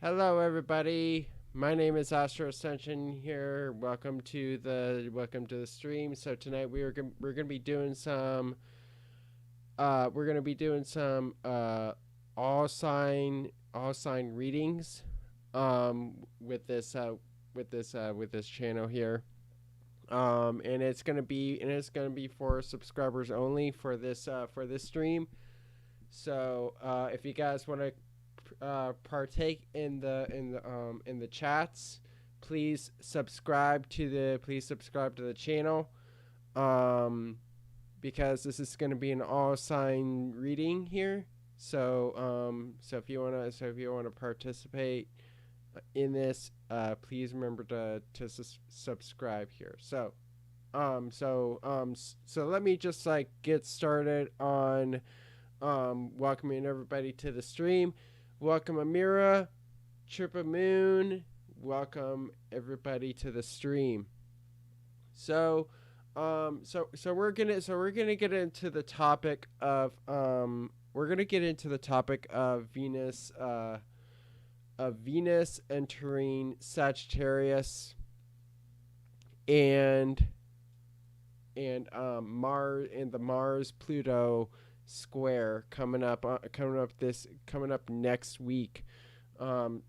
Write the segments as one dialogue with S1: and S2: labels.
S1: Hello, everybody. My name is Astro-Ascension here. Welcome to the stream. So tonight we're gonna be doing some all sign readings with this channel here. And it's gonna be for subscribers only for this stream. So if you guys want to partake in the chats, please subscribe to the channel, because this is going to be an all sign reading here. So if you want to participate in this, please remember to subscribe here. So let me just get started on welcoming everybody to the stream. Welcome Amira, Tripa Moon. Welcome everybody to the stream. So we're gonna get into the topic of Venus entering Sagittarius and Mars and the Mars-Pluto square coming up next week,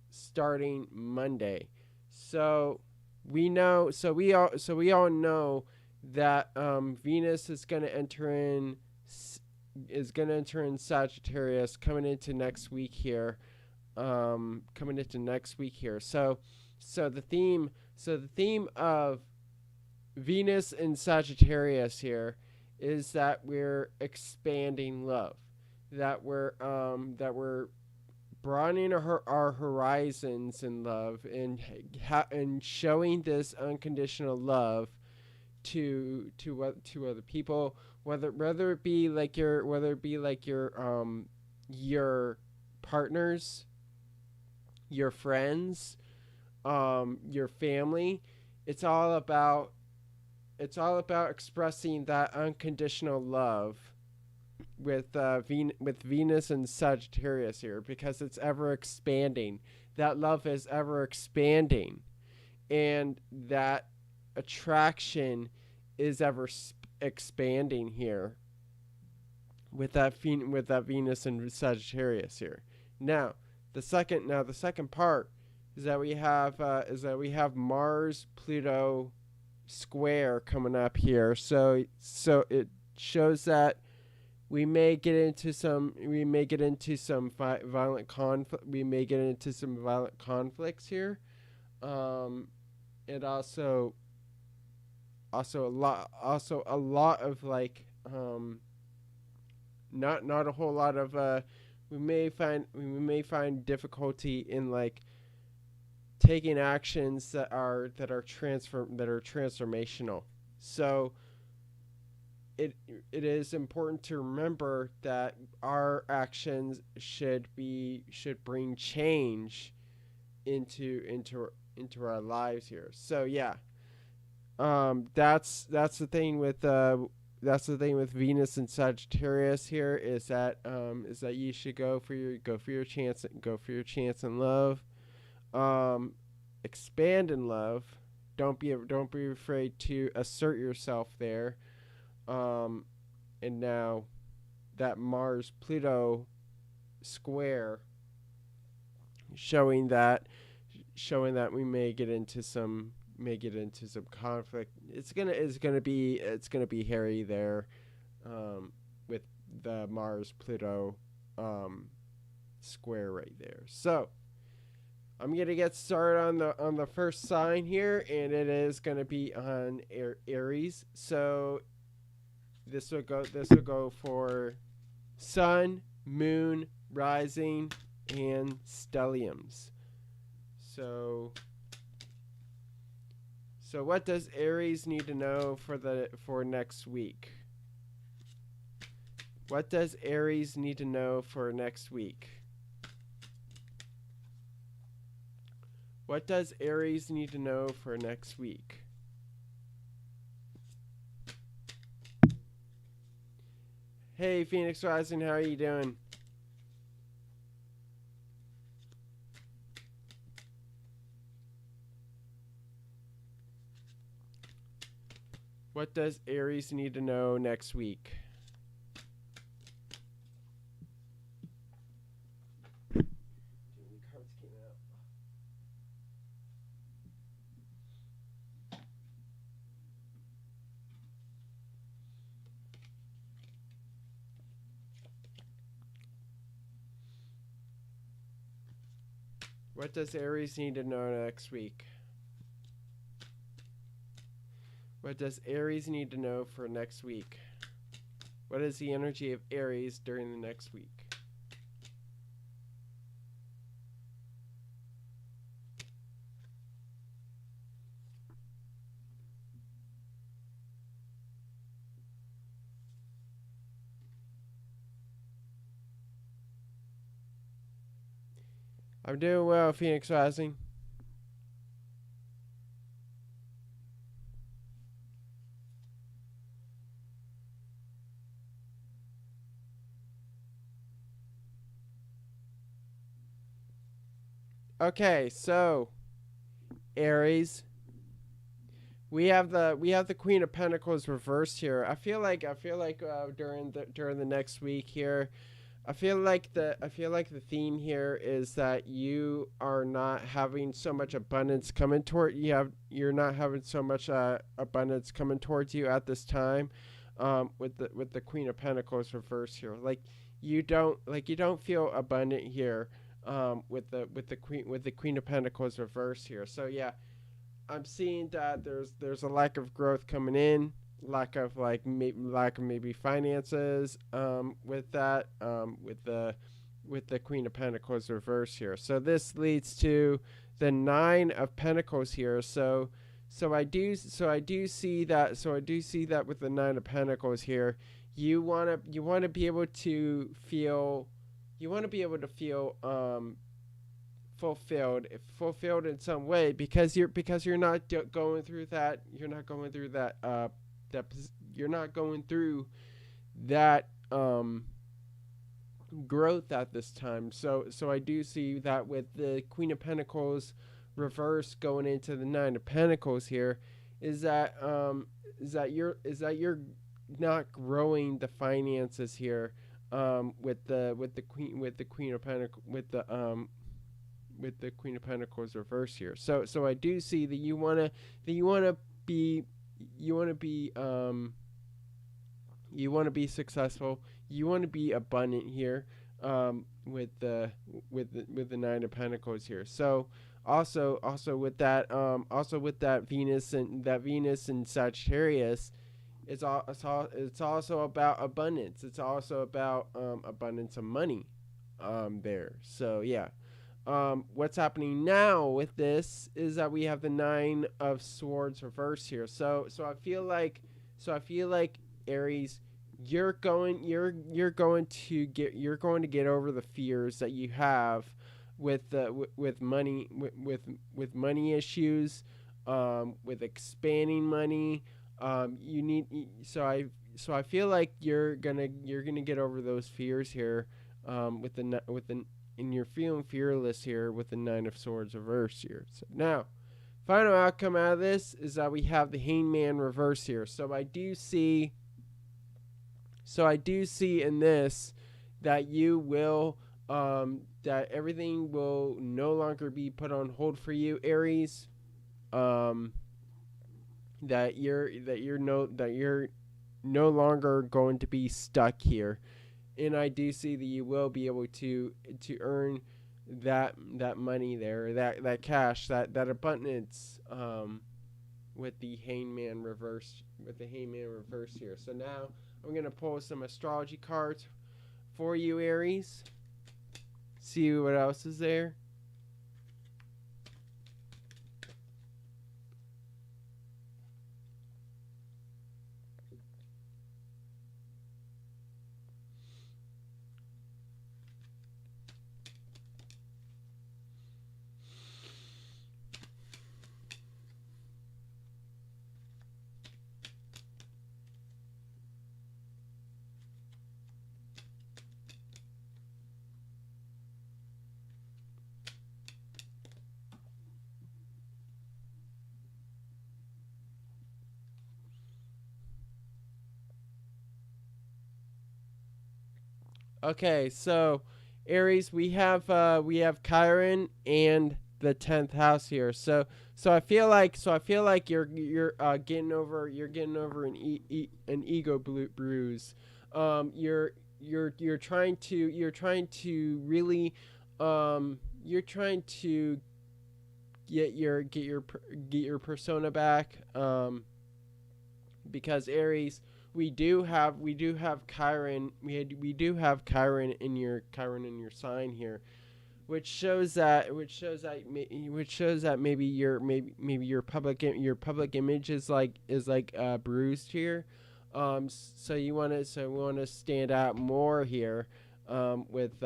S1: starting Monday. So we all know that Venus is going to enter in Sagittarius coming into next week here. So the theme of Venus in Sagittarius here is that we're expanding love, that we're broadening our horizons in love, and showing this unconditional love to other people, whether it be like your partners, your friends, your family. It's all about expressing that unconditional love with Venus and Sagittarius here, because it's ever expanding. That love is ever expanding, and that attraction is ever expanding here with that Venus and Sagittarius here. Now, the second part is that we have Mars-Pluto square coming up here. So it shows that we may get into some violent conflicts here. And also a lot of not a whole lot of we may find difficulty in taking actions that are transformational. So it is important to remember that our actions should bring change into our lives here. So yeah, that's the thing with Venus and Sagittarius here, is that you should go for your chance in love. Expand in love. Don't be afraid to assert yourself there. And now that Mars-Pluto square showing that we may get into some conflict. It's gonna be hairy there, with the Mars-Pluto square right there. So I'm going to get started on the first sign here, and it is going to be on Aries. So this will go for Sun, Moon, Rising, and Stelliums. So what does Aries need to know for next week? What does Aries need to know for next week? What does Aries need to know for next week? Hey, Phoenix. Phoenix Rising, how are you doing? What does Aries need to know next week? What does Aries need to know next week? What does Aries need to know for next week? What is the energy of Aries during the next week? I'm doing well, Phoenix Rising. Okay, so Aries, we have the Queen of Pentacles reversed here. I feel like during the next week here, I feel like the theme here is that you are not having so much abundance coming toward you. You're not having so much abundance coming towards you at this time, with the Queen of Pentacles reversed here. You don't feel abundant here, with the Queen of Pentacles reversed here. So yeah, I'm seeing that there's a lack of growth coming in, lack of maybe finances, with that, with the Queen of Pentacles reverse here. So this leads to the Nine of Pentacles here. So I do see that with the Nine of Pentacles here, you want to be able to feel fulfilled in some way, because you're not going through that growth at this time. So I do see that with the Queen of Pentacles reverse going into the Nine of Pentacles here, is that you're not growing the finances here, with the Queen of Pentacles, with the Queen of Pentacles reverse here. So I do see that you want to be successful. You want to be abundant here, with the Nine of Pentacles here. So also with that Venus and Sagittarius, it's also about abundance. It's also about abundance of money, there. So yeah. What's happening now with this is that we have the Nine of Swords reversed here. So I feel like Aries, you're going to get over the fears that you have with money, with money issues, with expanding money. I feel like you're gonna get over those fears here, and you're feeling fearless here with the Nine of Swords reversed here. So now, final outcome out of this is that we have the Hangman reversed here. So I do see in this that you will, that everything will no longer be put on hold for you, Aries. That you're no longer going to be stuck here. And I do see that you will be able to earn that money there, that cash, that abundance, with the Hangman reverse here. So now I'm gonna pull some astrology cards for you, Aries. See what else is there. Okay, so Aries, we have Chiron and the 10th house here. So I feel like you're getting over an ego bruise. You're trying to really you're trying to get your persona back, because Aries, we do have Chiron, we do have Chiron in your sign here, which shows that maybe your public image is bruised here. So we want to stand out more here, with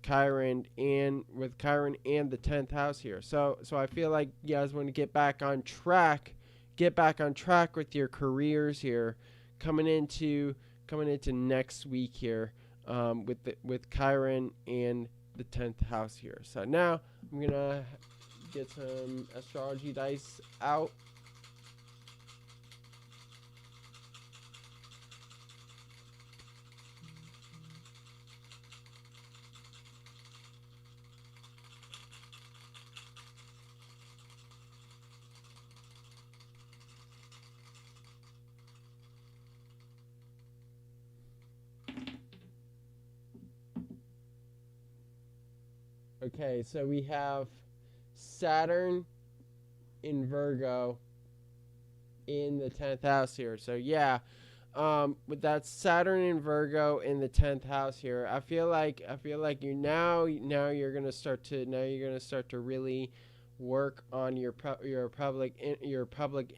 S1: Chiron and the 10th house here. So I feel like you guys want to get back on track with your careers here, coming into next week here, with Chiron and the 10th house here. So now I'm gonna get some astrology dice out. Okay, so we have Saturn in Virgo in the 10th house here. So yeah, with that Saturn in Virgo in the 10th house here, I feel like you're gonna start to really work on your public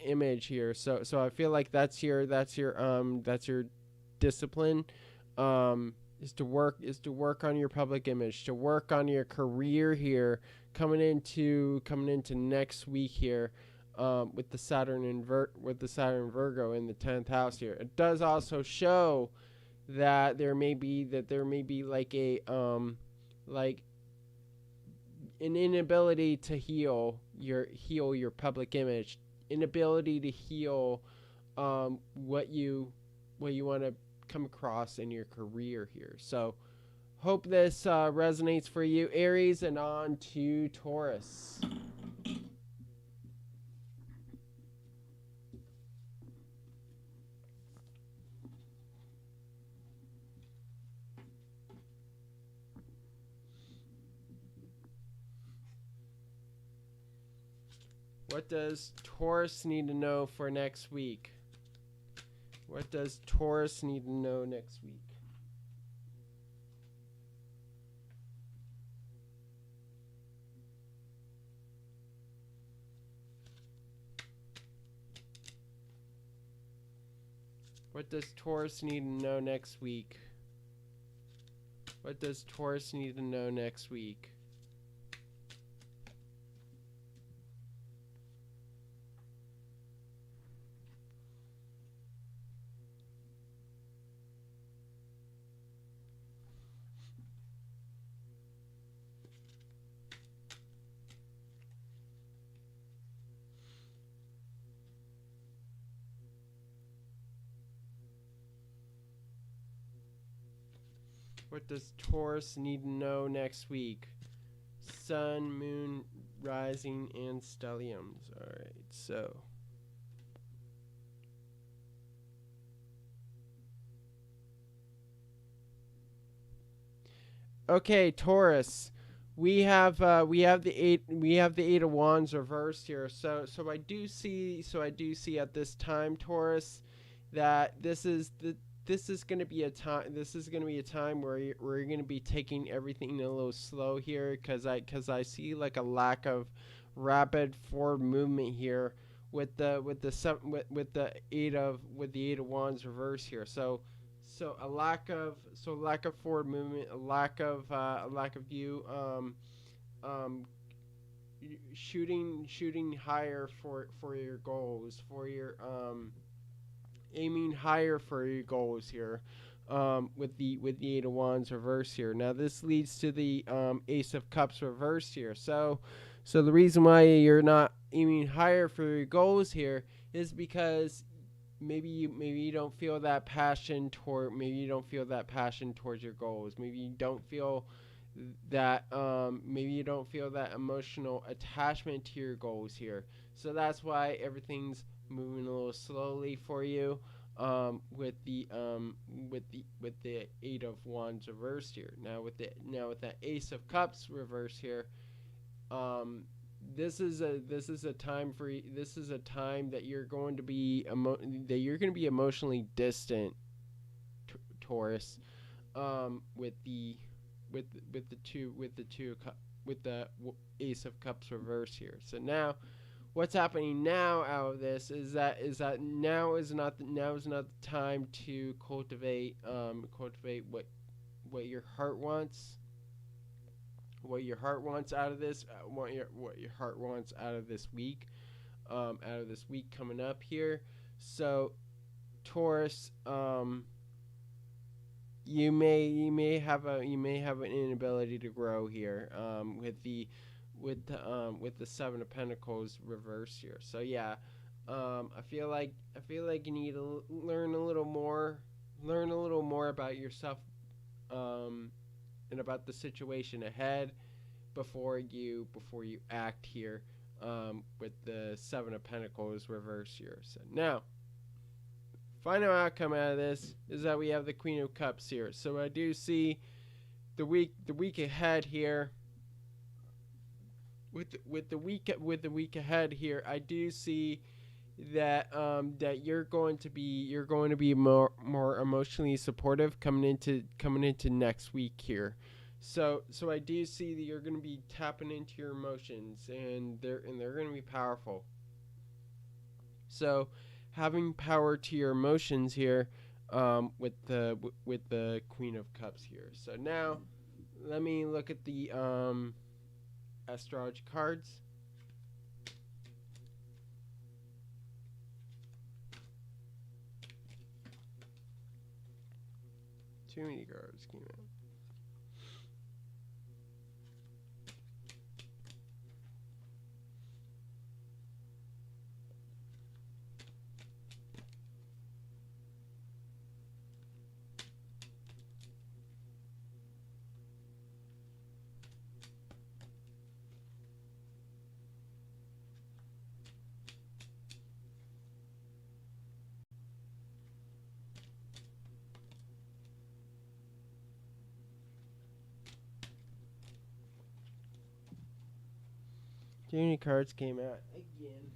S1: image here. So I feel like that's your discipline, is to work on your public image, to work on your career here, coming into next week here, with the Saturn Virgo in the 10th house here. It does also show that there may be like an inability to heal your public image, inability to heal what you want to come across in your career here. So hope this resonates for you, Aries, and on to Taurus. What does Taurus need to know for next week? What does Taurus need to know next week? What does Taurus need to know next week? What does Taurus need to know next week? What does Taurus need to know next week? Sun, Moon, Rising, and Stelliums. Alright, so. Okay, Taurus. We have the eight of wands reversed here. So I do see at this time, Taurus, that this is going to be a time where you're going to be taking everything a little slow here, because I see like a lack of rapid forward movement here with the eight of wands reverse here. So a lack of forward movement, a lack of you shooting higher for your goals, for your aiming higher for your goals here, with the eight of wands reverse here. Now this leads to the ace of cups reverse here. So the reason why you're not aiming higher for your goals here is because maybe you don't feel that passion towards your goals. Maybe you don't feel that emotional attachment to your goals here. So that's why everything's moving a little slowly for you. With the Eight of Wands reversed here. Now with that Ace of Cups reversed here, this is a time that you're going to be emotionally distant, Taurus. With the Ace of Cups reverse here. So now, what's happening now out of this is that now is not the time to cultivate what your heart wants. What your heart wants out of this, what your heart wants out of this week, coming up here. So, Taurus, you may have an inability to grow here, with the Seven of Pentacles reverse here. So yeah, I feel like you need to learn a little more about yourself, and about the situation ahead before you act here, with the Seven of Pentacles reverse here. So now, final outcome out of this is that we have the Queen of Cups here. So I do see the week ahead here. With the week ahead here, I do see that you're going to be more emotionally supportive coming into next week here. So I do see that you're going to be tapping into your emotions, and they're going to be powerful. So having power to your emotions here, with the Queen of Cups here. So now let me look at the astrology cards. Too many cards came out. Too many cards came out again.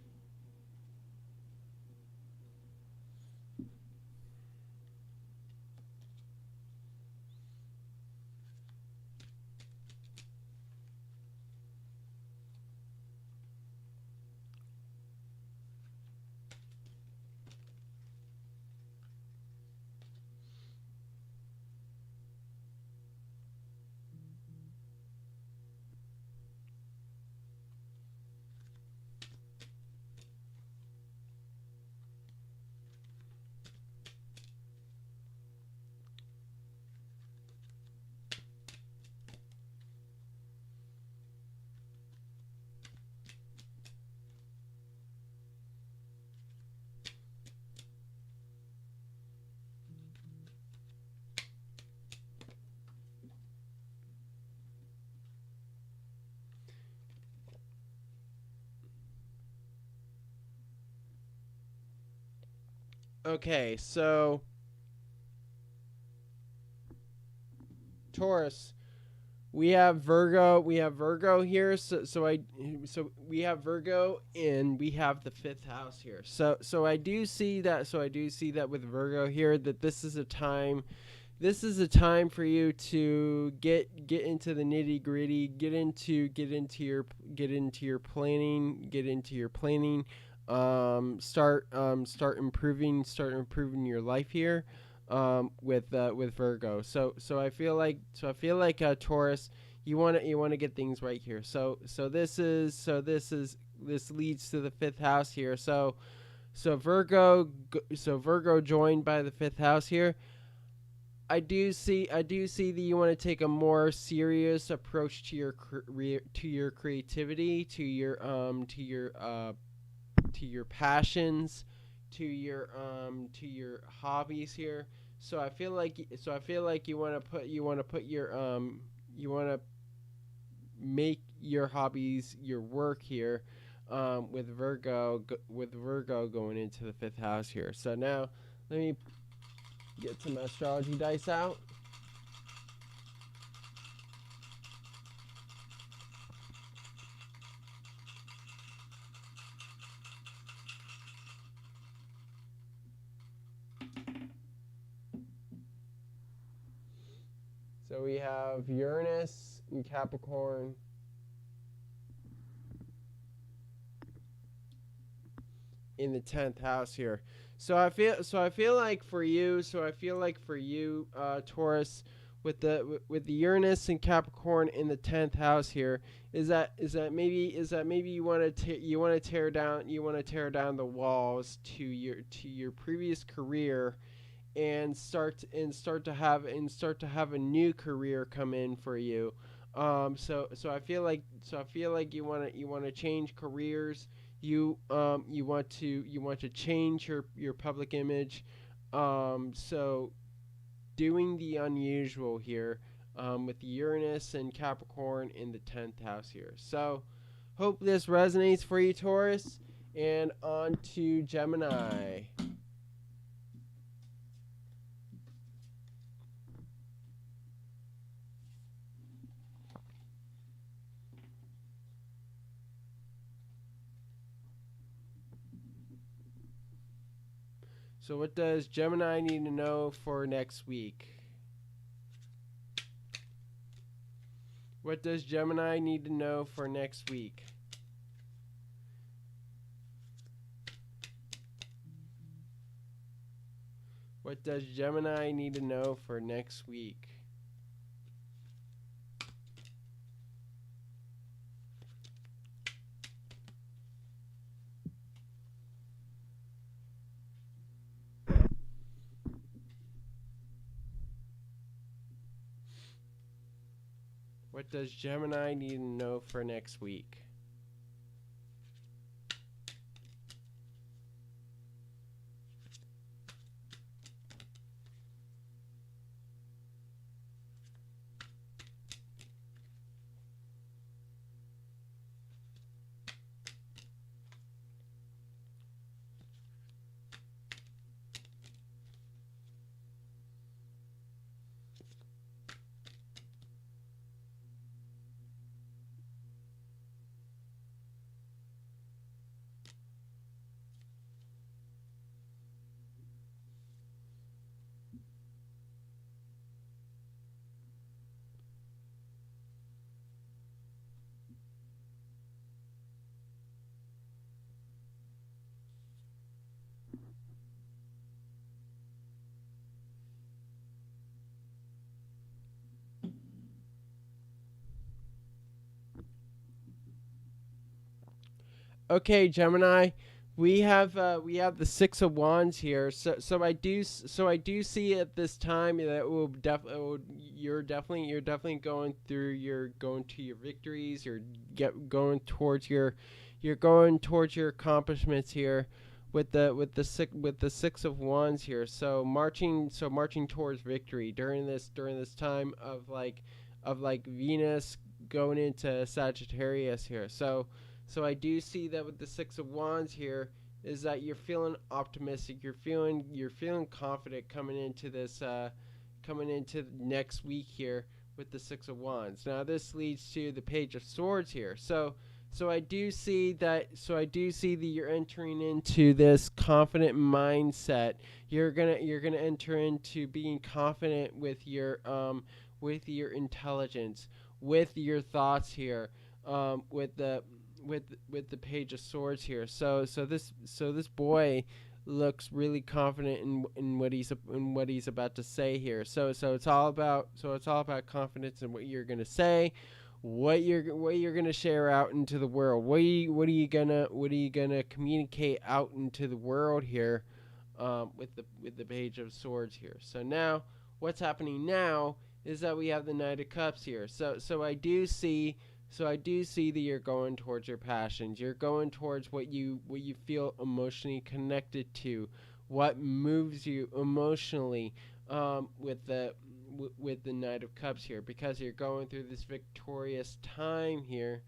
S1: Okay, so Taurus, we have Virgo here. So we have Virgo, and we have the fifth house here. So I do see that with Virgo here, that this is a time for you to get into the nitty gritty, get into your planning, start improving your life here, with Virgo. So I feel like Taurus, you want to get things right here. So this leads to the fifth house here. So Virgo joined by the fifth house here. I do see that you want to take a more serious approach to your creativity, to your passions, to your hobbies here. So I feel like you want to put your you want to make your hobbies your work here, with Virgo going into the 5th house here. So now let me get some astrology dice out. So we have Uranus and Capricorn in the 10th house here. So I feel like for you, Taurus, with the Uranus and Capricorn in the 10th house here, is that maybe you want to tear down the walls to your previous career, and start to have a new career come in for you. So I feel like you want to change careers. You want to change your public image. So doing the unusual here, with Uranus and Capricorn in the 10th house here. So hope this resonates for you, Taurus. And on to Gemini. So what does Gemini need to know for next week? What does Gemini need to know for next week? What does Gemini need to know for next week? What does Gemini need to know for next week? Okay, Gemini, we have the 6 of Wands here. So I do see at this time that it will you're definitely going to your victories. Going towards your accomplishments here, with the 6 of Wands here. So marching towards victory during this time of Venus going into Sagittarius here. So I do see that with the 6 of Wands here, is that you're feeling optimistic. You're feeling confident coming into next week here with the 6 of Wands. Now this leads to the Page of Swords here. So I do see that you're entering into this confident mindset. You're gonna enter into being confident with your intelligence, with your thoughts here, with the Page of Swords here. So this boy looks really confident in what he's about to say here. So it's all about confidence in what you're gonna say, what you're gonna share out into the world. What are you gonna communicate out into the world here, with the Page of Swords here. So now what's happening now is that we have the Knight of Cups here. So I do see So I do see that you're going towards your passions. You're going towards what you feel emotionally connected to, what moves you emotionally, with the Knight of Cups here, because you're going through this victorious time here,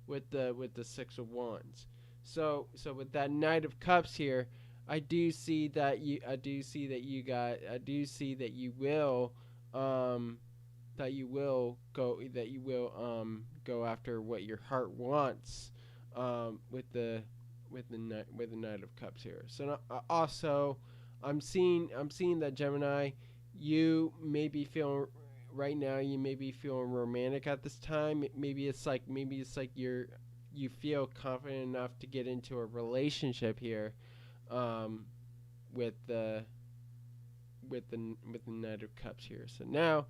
S1: with the Six of Wands. So with that Knight of Cups here, I do see that you will, go after what your heart wants, with the Knight of Cups here. So also, I'm seeing that, Gemini, you may be feeling right now. You may be feeling romantic at this time. Maybe it's like you feel confident enough to get into a relationship here, with the Knight of Cups here. So now,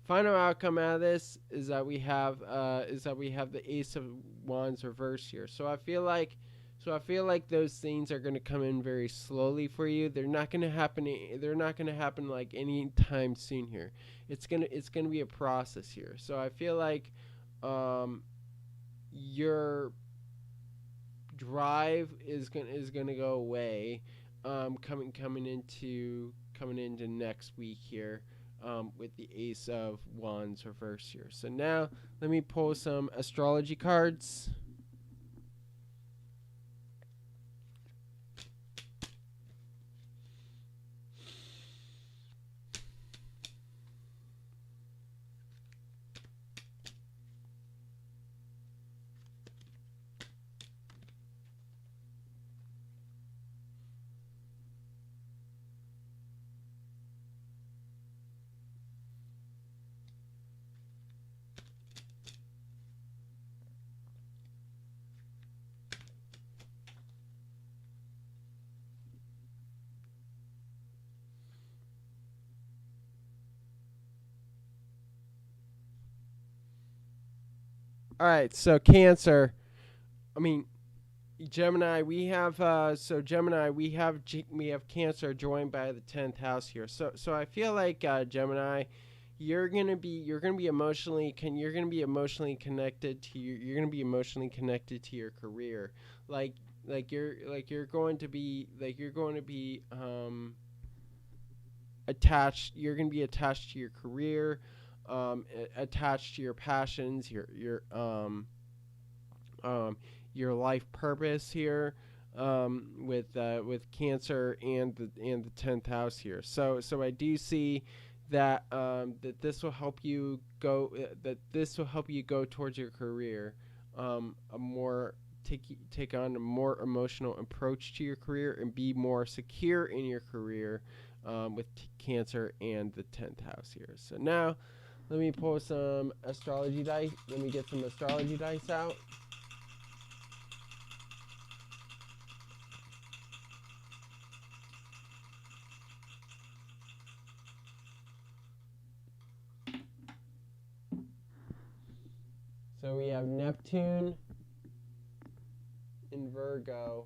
S1: final outcome out of this is that we have the Ace of Wands reverse here. So I feel like those things are going to come in very slowly for you. They're not going to happen. They're not going to happen like any time soon here. It's gonna be a process here. So I feel like, your drive is gonna go away, coming into next week here, with the Ace of Wands reverse here. So now let me pull some astrology cards. All right, so Cancer. I mean, Gemini. We have Cancer joined by the 10th house here. So I feel like, Gemini, you're gonna be emotionally connected to your career. You're going to be attached. You're going to be attached to your career, attached to your passions, your life purpose here, with Cancer and the 10th house here. So I do see that, that this will help you go towards your career, a more take on a more emotional approach to your career and be more secure in your career, with Cancer and the 10th house here. So now let me pull some astrology dice. Let me get some astrology dice out. So we have Neptune in Virgo.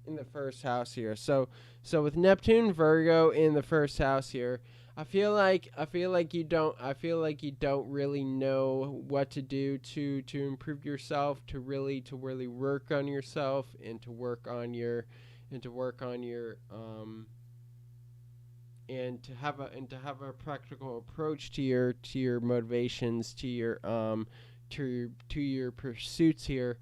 S1: In the first house here. So with Neptune Virgo in the first house here, I feel like you don't really know what to do to improve yourself, to really work on yourself, and to work on your and to have a practical approach to your motivations, to your pursuits here,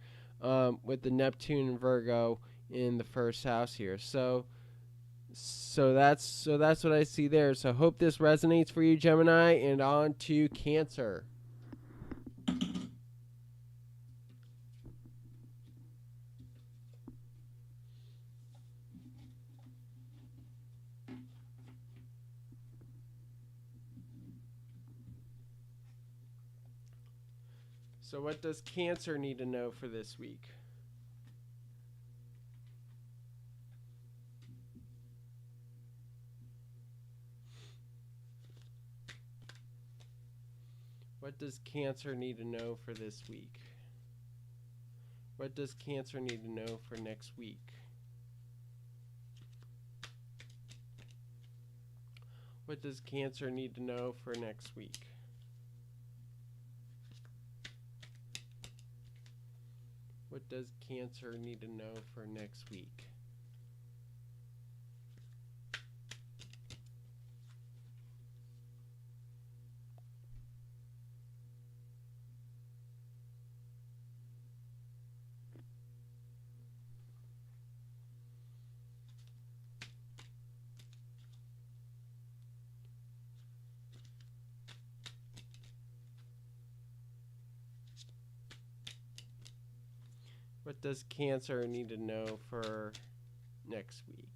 S1: with the Neptune and Virgo in the first house here. So that's what I see there. So hope this resonates for you, Gemini, and on to Cancer. So what does Cancer need to know for this week? What does Cancer need to know for this week? What does Cancer need to know for next week? What does Cancer need to know for next week? What does Cancer need to know for next week? What does Cancer need to know for next week?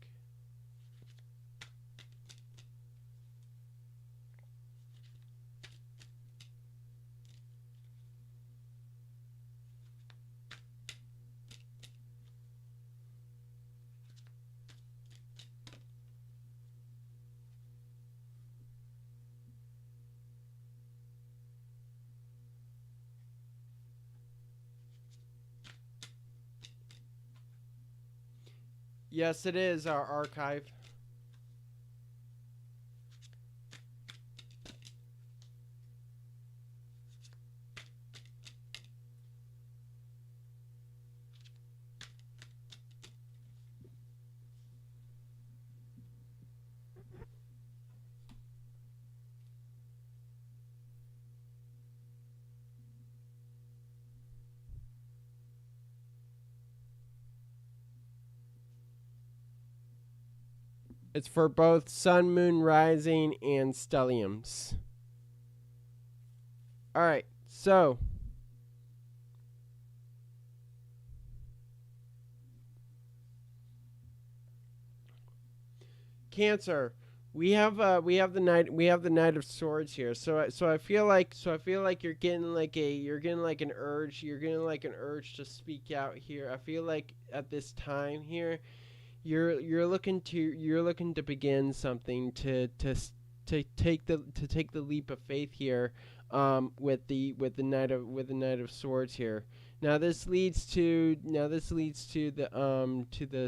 S1: Yes, it is our archive. It's for both sun, moon, rising, and stelliums. All right, so Cancer, we have the Knight of Swords here. So I feel like you're getting like an urge to speak out here. I feel like at this time here, you're looking to begin something to take the leap of faith here, with the Knight of Swords here. Now this leads to the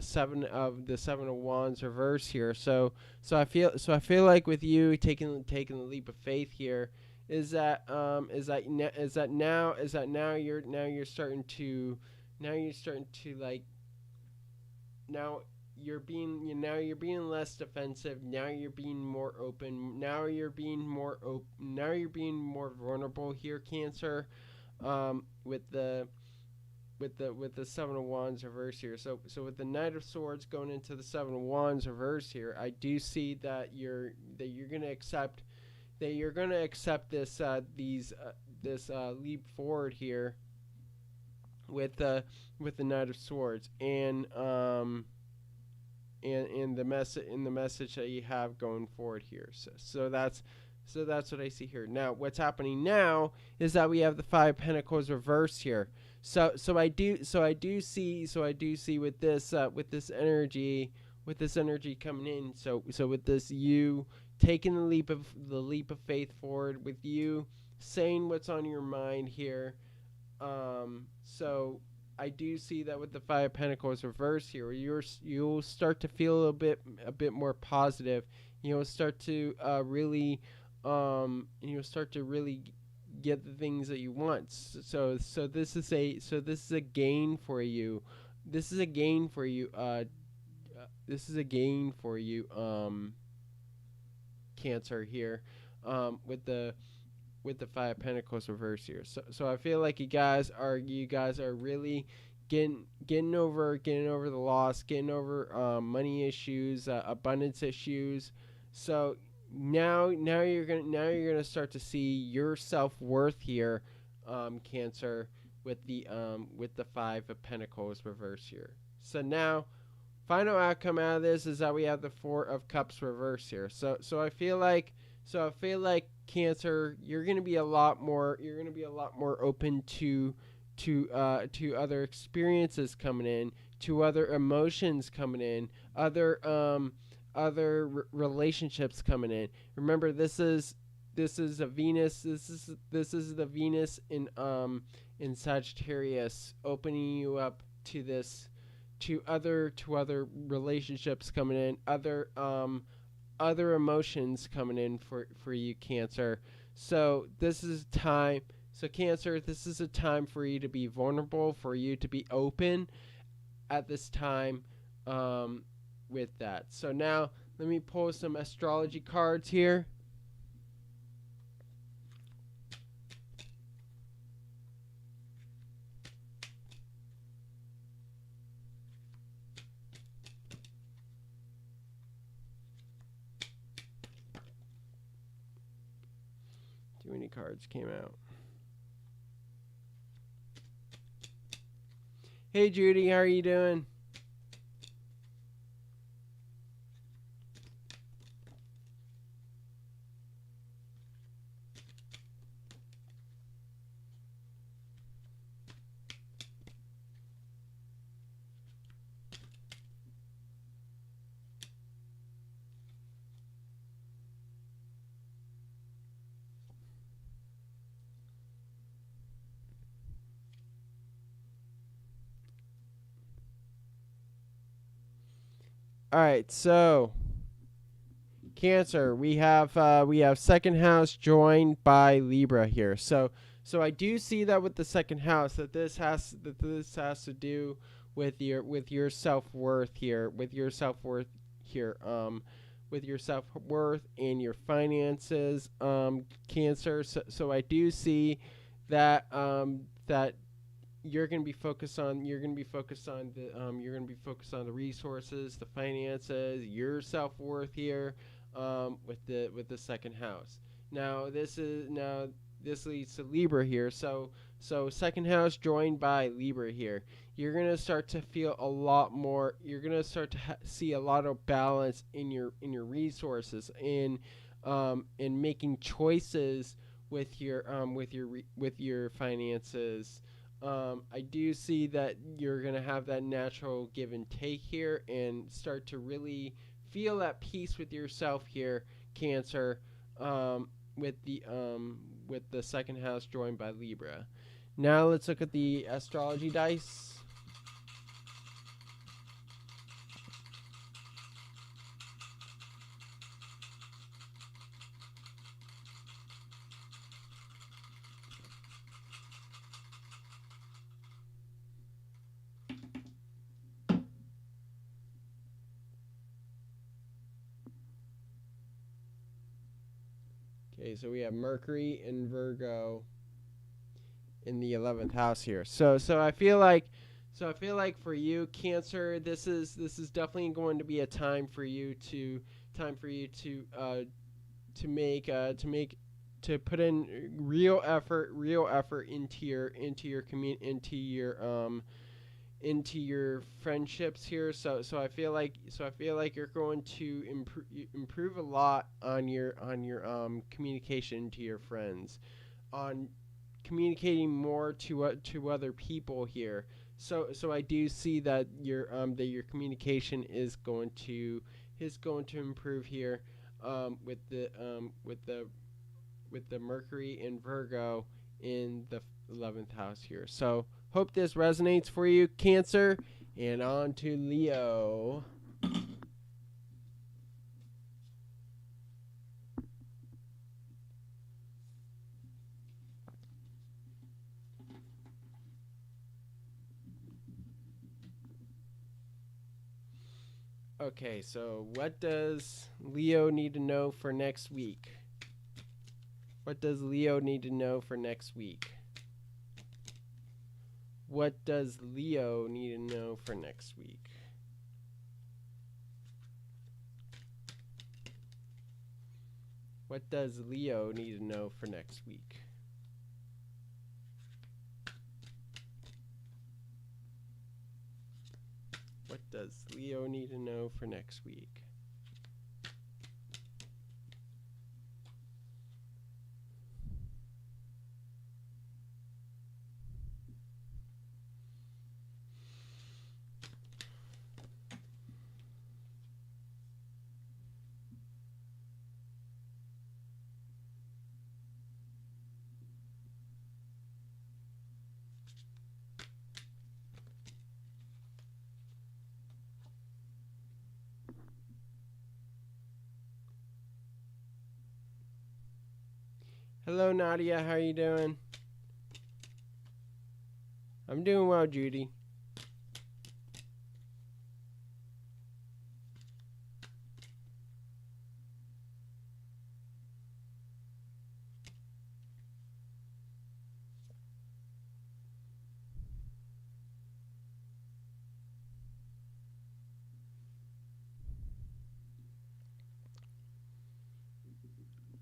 S1: Seven of Wands reverse here. So I feel like with you taking the leap of faith here, is that now you're starting to like, now you're being less defensive. Now you're being more open. Now you're being more vulnerable here, Cancer. With the Seven of Wands reverse here. So with the Knight of Swords going into the Seven of Wands reverse here, I do see that you're gonna accept this leap forward here with the Knight of Swords, and the message that you have going forward here. So that's what I see here. Now what's happening now is that we have the Five of Pentacles reversed here. So I do see with this energy coming in. So with this, you taking the leap of faith forward, with you saying what's on your mind here. So I do see that with the Five of Pentacles reversed here, you'll start to feel a bit more positive. You'll start to really get the things that you want. So this is a gain for you. This is a gain for you. Cancer here, with the Five of Pentacles reverse here. So I feel like you guys are really getting over the loss, getting over money issues, abundance issues. So now you're gonna start to see your self-worth here, Cancer, with the Five of Pentacles reverse here. So now, final outcome out of this is that we have the Four of Cups reverse here. So I feel like Cancer, you're gonna be a lot more open to other experiences coming in, to other emotions coming in, other relationships coming in. Remember, this is a Venus. This is the Venus in Sagittarius, opening you up to this, to other relationships coming in, other emotions coming in for you, Cancer. So this is time. So Cancer, this is a time for you to be vulnerable, for you to be open at this time with that. So now let me pull some astrology cards here. Too many cards came out. Hey Judy, how are you doing? All right, so Cancer, we have second house joined by Libra here. So I do see that with the second house that this has to do with your self-worth here, with your self-worth and your finances, Cancer. So I do see that that you're going to be focused on the resources, the finances, your self-worth here, with the second house. Now this leads to Libra here. So second house joined by Libra here. You're going to start to feel a lot more. You're going to start to see a lot of balance in your resources, in making choices with your finances. I do see that you're going to have that natural give and take here and start to really feel at peace with yourself here, Cancer, with the second house joined by Libra. Now let's look at the astrology dice. Okay, so we have Mercury and Virgo in the 11th house here. So I feel like for you, Cancer, this is definitely going to be a time for you to put in real effort into your friendships here. So I feel like you're going to improve a lot on your communication to your friends, on communicating more to other people here. So I do see that your communication is going to improve here, with the Mercury and Virgo in the 11th house here. So hope this resonates for you, Cancer. And on to Leo. Okay, so what does Leo need to know for next week? What does Leo need to know for next week? What does Leo need to know for next week? What does Leo need to know for next week? What does Leo need to know for next week? Hello, Nadia. How are you doing? I'm doing well, Judy.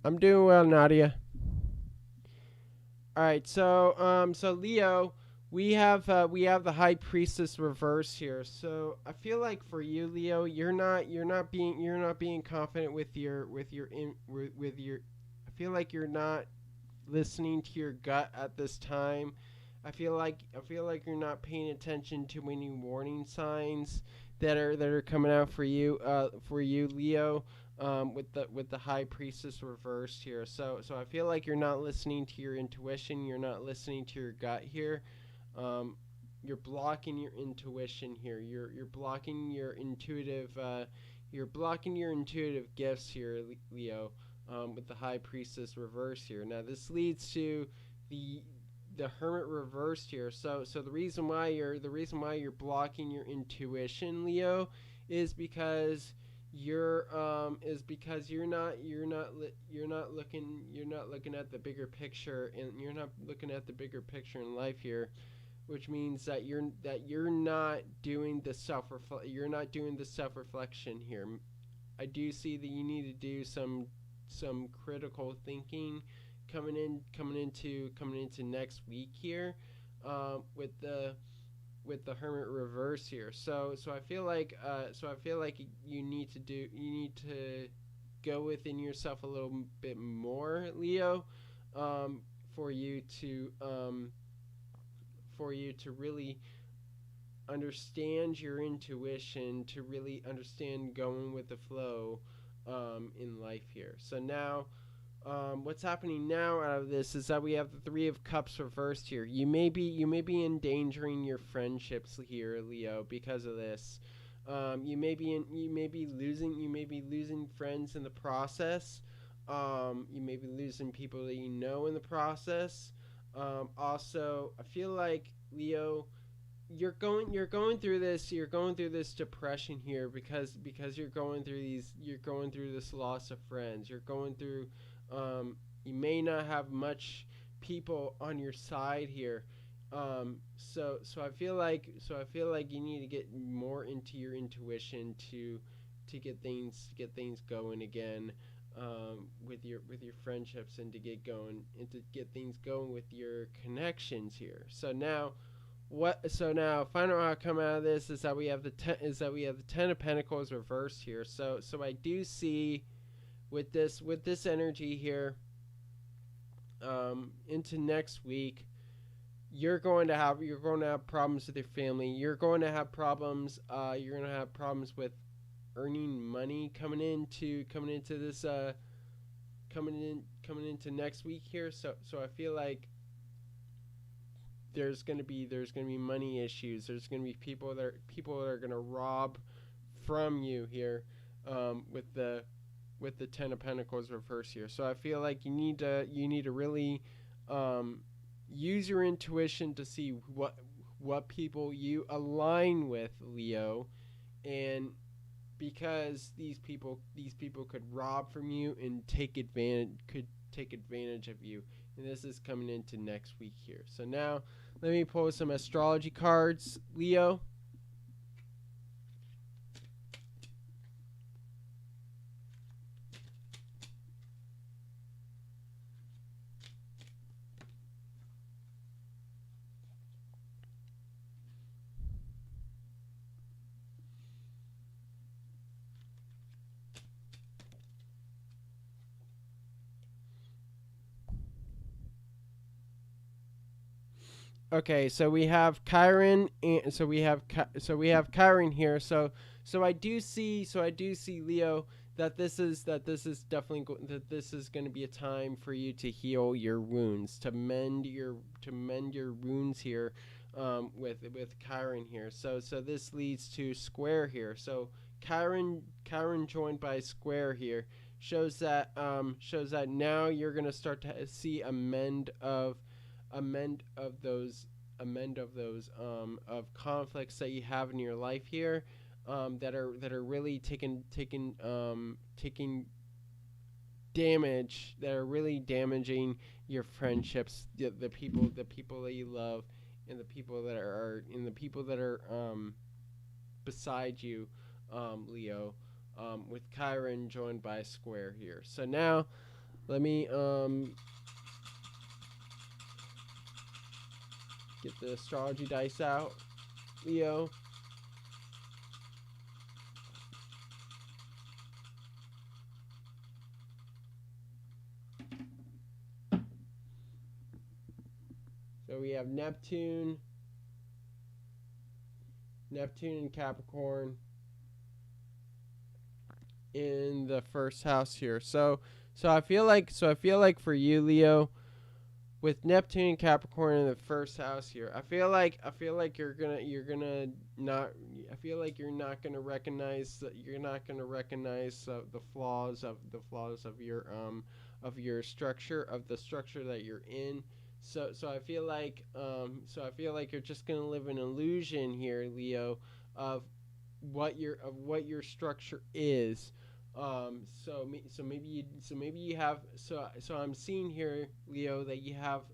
S1: I'm doing well, Nadia. All right, so Leo, we have the High Priestess reverse here. So I feel like for you, Leo, you're not being confident with your. I feel like you're not listening to your gut at this time. I feel like you're not paying attention to any warning signs that are coming out for you, Leo. With the High Priestess reversed here, so I feel like you're not listening to your intuition. You're not listening to your gut here. Um, you're blocking your intuition here. You're blocking your intuitive gifts here, Leo. With the High Priestess reverse here. Now this leads to the the Hermit reversed here. So the reason why you're blocking your intuition, Leo, is because you're not looking at the bigger picture, and you're not looking at the bigger picture in life here, which means that you're not doing the self reflection here. I do see that you need to do some critical thinking coming into next week here, with the Hermit reverse here. So I feel like you need to go within yourself a little bit more, Leo, um, for you to um, for you to really understand your intuition, to really understand going with the flow, in life here. So now, what's happening now out of this is that we have the Three of Cups reversed here. You may be endangering your friendships here, Leo, because of this. You may be losing friends in the process. You may be losing people that you know in the process. Also, I feel like, Leo, you're going through this depression here because you're going through this loss of friends. You're going through, you may not have much people on your side here. So I feel like you need to get more into your intuition to get things going again, with your friendships, and to get going and to get things going with your connections here. So now final outcome out of this is that we have the Ten of Pentacles reversed here. So I do see with this energy here, into next week, you're going to have problems with your family. You're going to have problems with earning money coming into next week here. So I feel like there's gonna be money issues. There's gonna be people that are gonna rob from you here, with the Ten of Pentacles reverse here. So I feel like you need to really, use your intuition to see what people you align with, Leo, and because these people could rob from you and take advantage of you. And this is coming into next week here. So now let me pull some astrology cards, Leo. Okay, so we have Chiron, and we have Chiron here. So I do see, Leo, that this is going to be a time for you to heal your wounds, to mend your wounds here, with Chiron here. So this leads to square here. So Chiron joined by square here shows that now you're gonna start to see amend of those of conflicts that you have in your life here, that are really taking damage, that are really damaging your friendships, the people that you love, and the people that are beside you, Leo, with Chiron joined by a square here. So now let me get the astrology dice out, Leo. So we have Neptune and Capricorn in the first house here. So I feel like for you, Leo, with Neptune and Capricorn in the first house here, I feel like you're not gonna recognize the flaws of your structure, of the structure that you're in. So I feel like you're just gonna live an illusion here, Leo, of what your structure is. So maybe you have, so I'm seeing here, Leo, that you have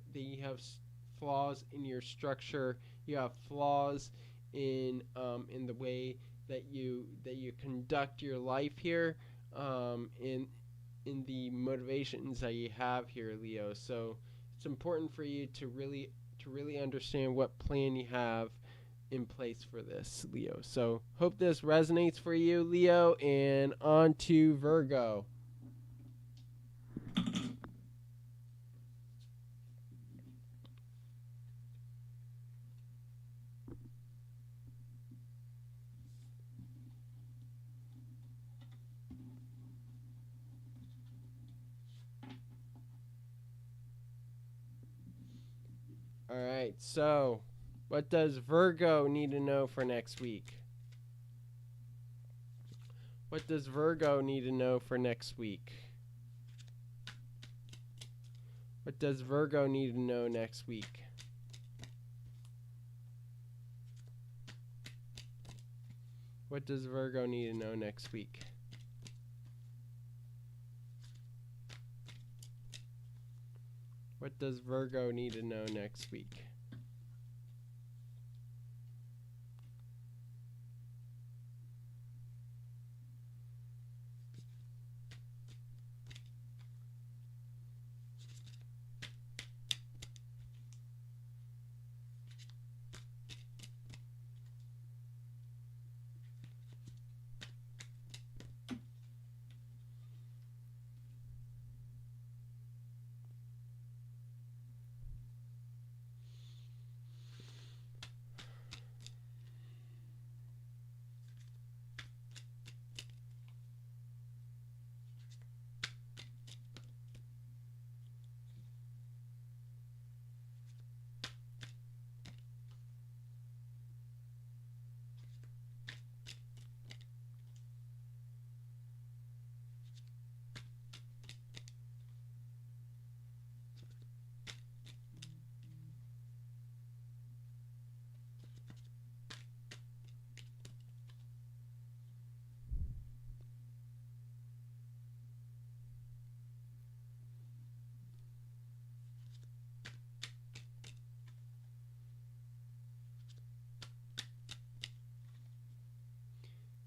S1: flaws in your structure. You have flaws in the way that you conduct your life here, in the motivations that you have here, Leo. So it's important for you to really understand what plan you have in place for this, Leo. So hope this resonates for you, Leo, and on to Virgo. All right, so what does Virgo need to know for next week? What does Virgo need to know for next week? What does Virgo need to know next week? What does Virgo need to know next week? What does Virgo need to know next week?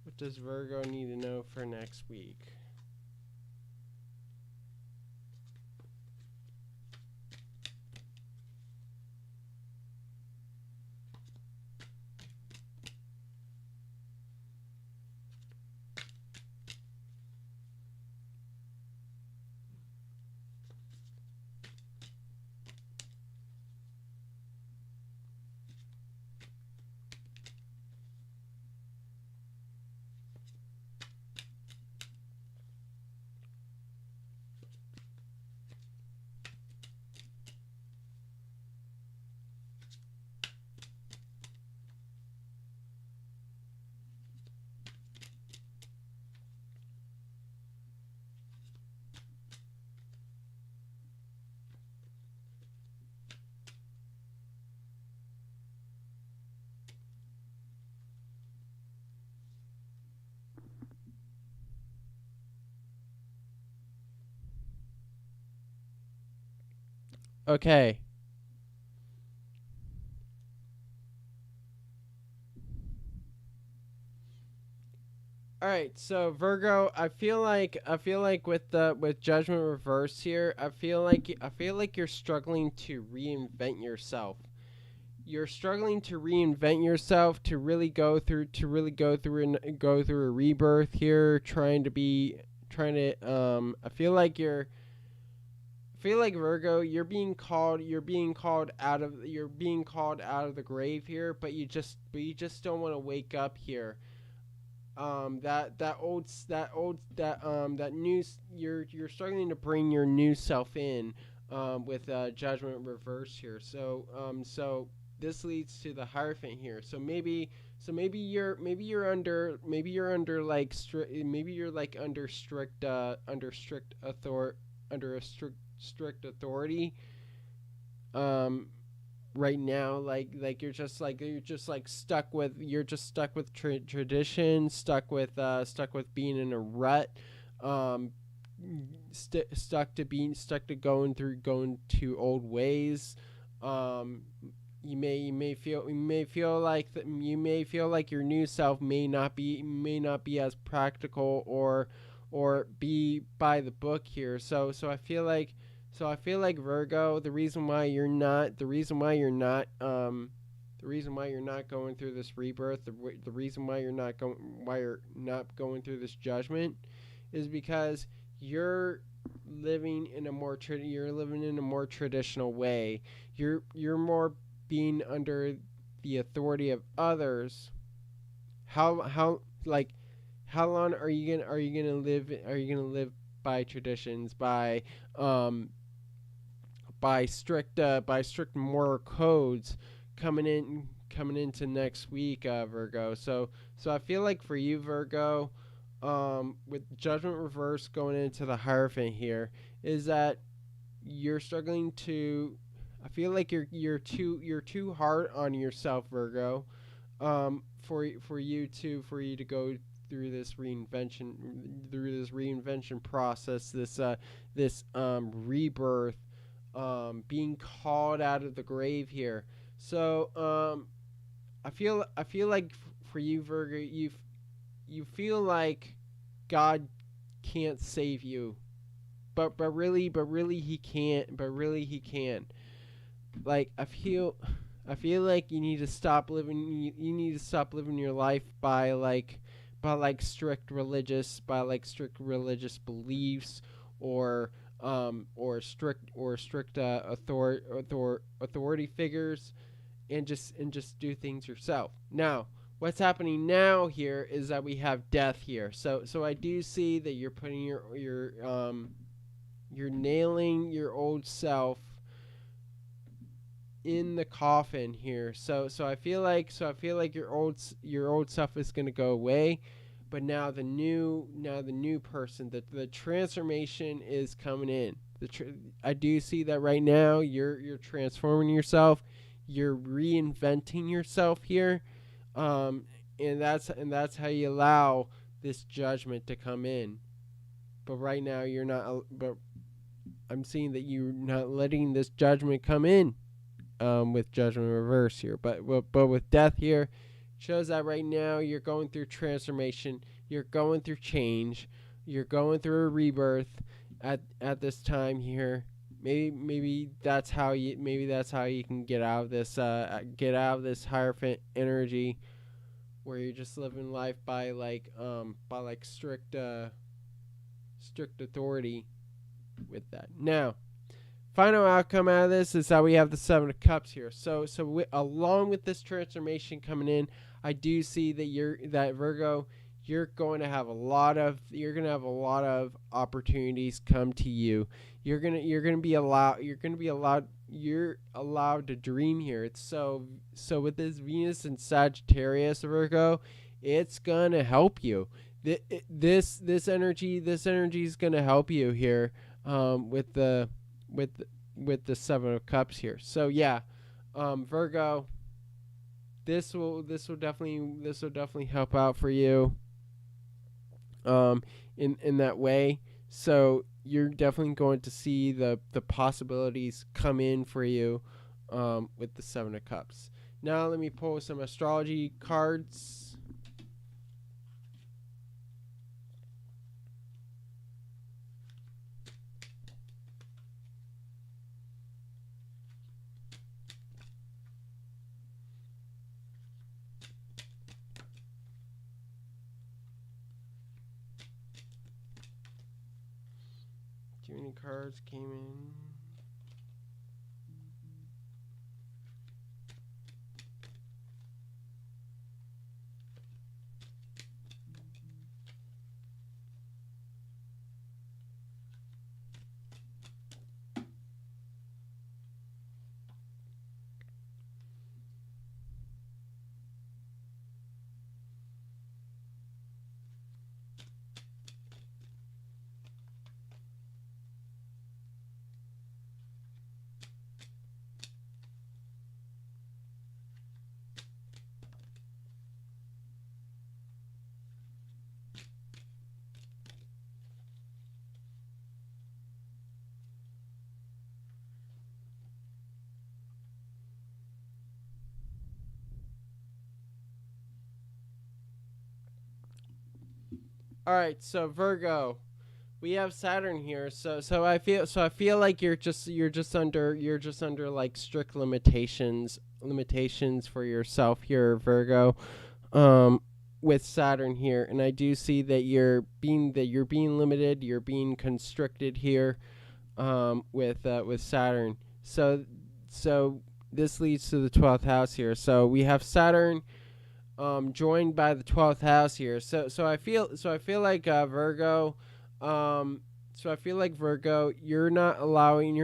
S1: What does Virgo need to know for next week? Okay. All right, so Virgo, I feel like with Judgment reverse here, I feel like you're struggling to reinvent yourself. You're struggling to reinvent yourself to go through a rebirth here, trying to I feel like Virgo, you're being called out of the grave here, but you just don't want to wake up here. That new you're struggling to bring your new self in with Judgment reverse here. So this leads to the Hierophant here. Maybe you're under like maybe you're like under a strict authority um right now, like you're just stuck with tradition, stuck with being in a rut, um stuck to going to old ways. um you may feel like your new self may not be as practical or be by the book here. So I feel like Virgo, the reason why you're not going through this rebirth, the reason why you're not going through this judgment is because you're living in a more traditional way. You're more being under the authority of others. How long are you gonna live by traditions, um by strict moral codes coming into next week, Virgo. So I feel like for you, Virgo, with Judgment reverse going into the Hierophant here, is that you're struggling to. I feel like you're too hard on yourself, Virgo. For you to go through this reinvention process, this rebirth, being called out of the grave here. So I feel like for you, Virgo, you feel like God can't save you, but really he can't. But really he can. Like I feel like you need to stop living your life by strict religious beliefs, or strict authority figures, and just do things yourself. Now, what's happening now here is that we have death here. So I do see that you're nailing your old self in the coffin here. So I feel like your old self is gonna go away, but now the new person, the transformation is coming in. I do see that right now. You're transforming yourself. You're reinventing yourself here, um, and that's how you allow this judgment to come in. But right now you're not. But I'm seeing that you're not letting this judgment come in, with Judgment reverse here. But with death here, shows that right now you're going through transformation, you're going through change, you're going through a rebirth at this time here. Maybe that's how you can get out of this Hierophant energy, where you're just living life by strict authority with that. Now, final outcome out of this is that we have the Seven of Cups here. Along with this transformation coming in, I do see that Virgo, you're gonna have a lot of opportunities come to you. You're allowed to dream here. It's so with this Venus and Sagittarius, Virgo, it's gonna help you. This energy is gonna help you here, with with the Seven of Cups here. So yeah, Virgo, this will definitely help out for you, in that way. So you're definitely going to see the possibilities come in for you with the Seven of Cups. Now let me pull some astrology cards. Too many cards came in. All right, so Virgo, we have Saturn here. So I feel like you're just under like strict limitations for yourself here, Virgo. With Saturn here, and I do see that you're being limited, you're being constricted here, with Saturn. So this leads to the 12th house here. So we have Saturn joined by the 12th house here. So I feel like Virgo, you're not allowing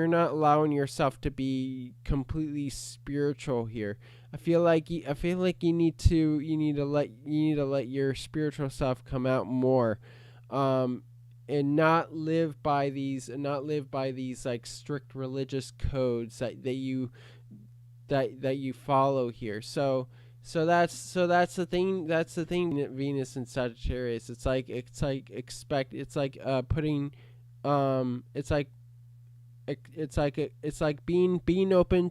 S1: yourself to be completely spiritual here. I feel like you need to let your spiritual self come out more, and not live by these like strict religious codes that you follow here. So that's the thing. That's the thing. Venus and Sagittarius. It's like being open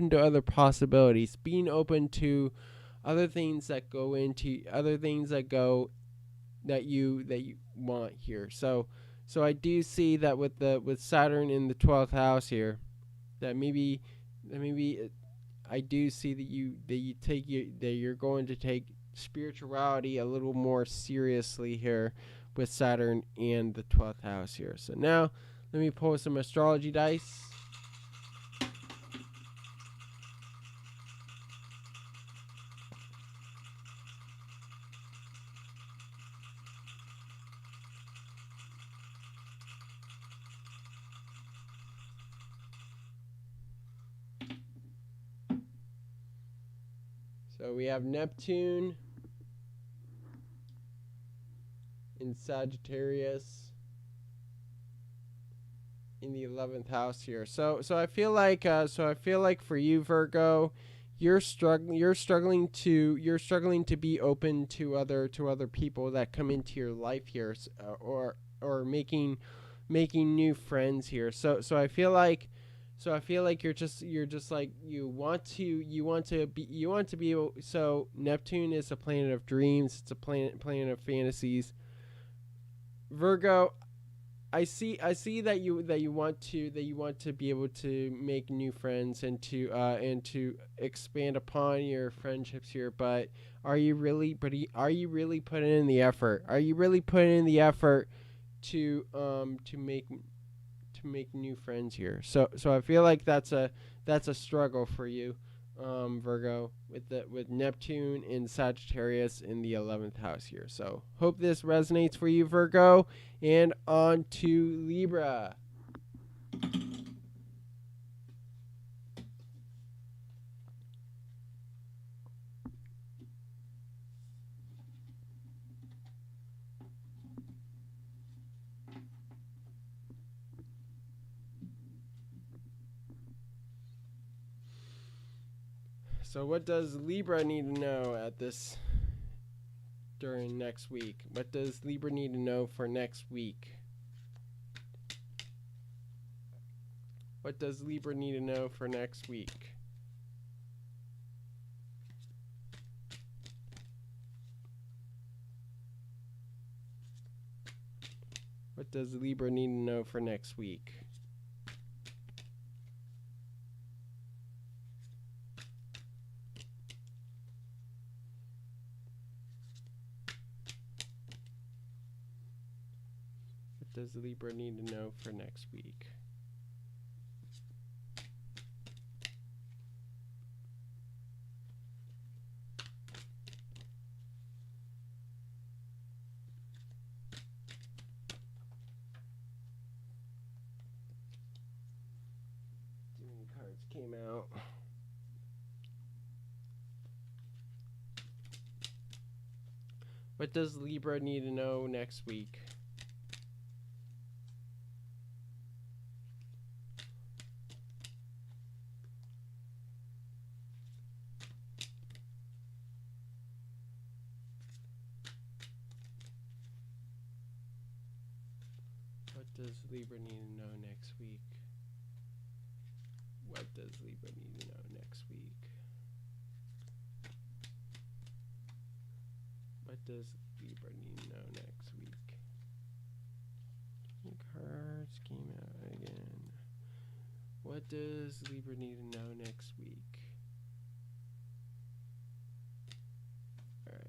S1: to other possibilities, being open to other things that you want here. So I do see that with Saturn in the 12th house here, that maybe I do see that you're going to take spirituality a little more seriously here with Saturn and the 12th house here. So now let me pull some astrology dice. So we have Neptune in Sagittarius in the 11th house here. So I feel like for you, Virgo, you're struggling to be open to other people that come into your life here, or making new friends here. So I feel like you're just like you want to be able. So Neptune is a planet of dreams. It's a planet of fantasies. Virgo, I see that you want to be able to make new friends and to expand upon your friendships here. But are you really putting in the effort? Are you really putting in the effort to make new friends here? So I feel like that's a struggle for you, Virgo, with Neptune and Sagittarius in the 11th house here. So hope this resonates for you, Virgo. And on to Libra. So what does Libra need to know during next week? What does Libra need to know for next week? What does Libra need to know for next week? What does Libra need to know for next week? What does Libra need to know for next week? Too many cards came out. What does Libra need to know next week? What does Libra need to know next week? What does Libra need to know next week? What does Libra need to know next week? Cards came out again. What does Libra need to know next week? Alright.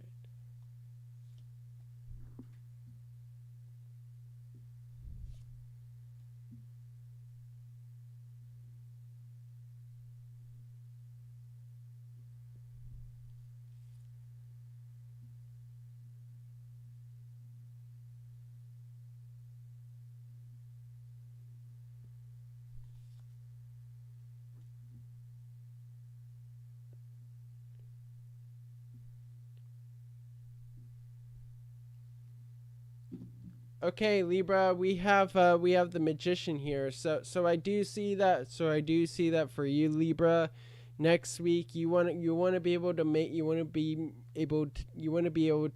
S1: Okay, Libra, we have the Magician here. So I do see that. So I do see that for you, Libra. Next week, you want to be able to make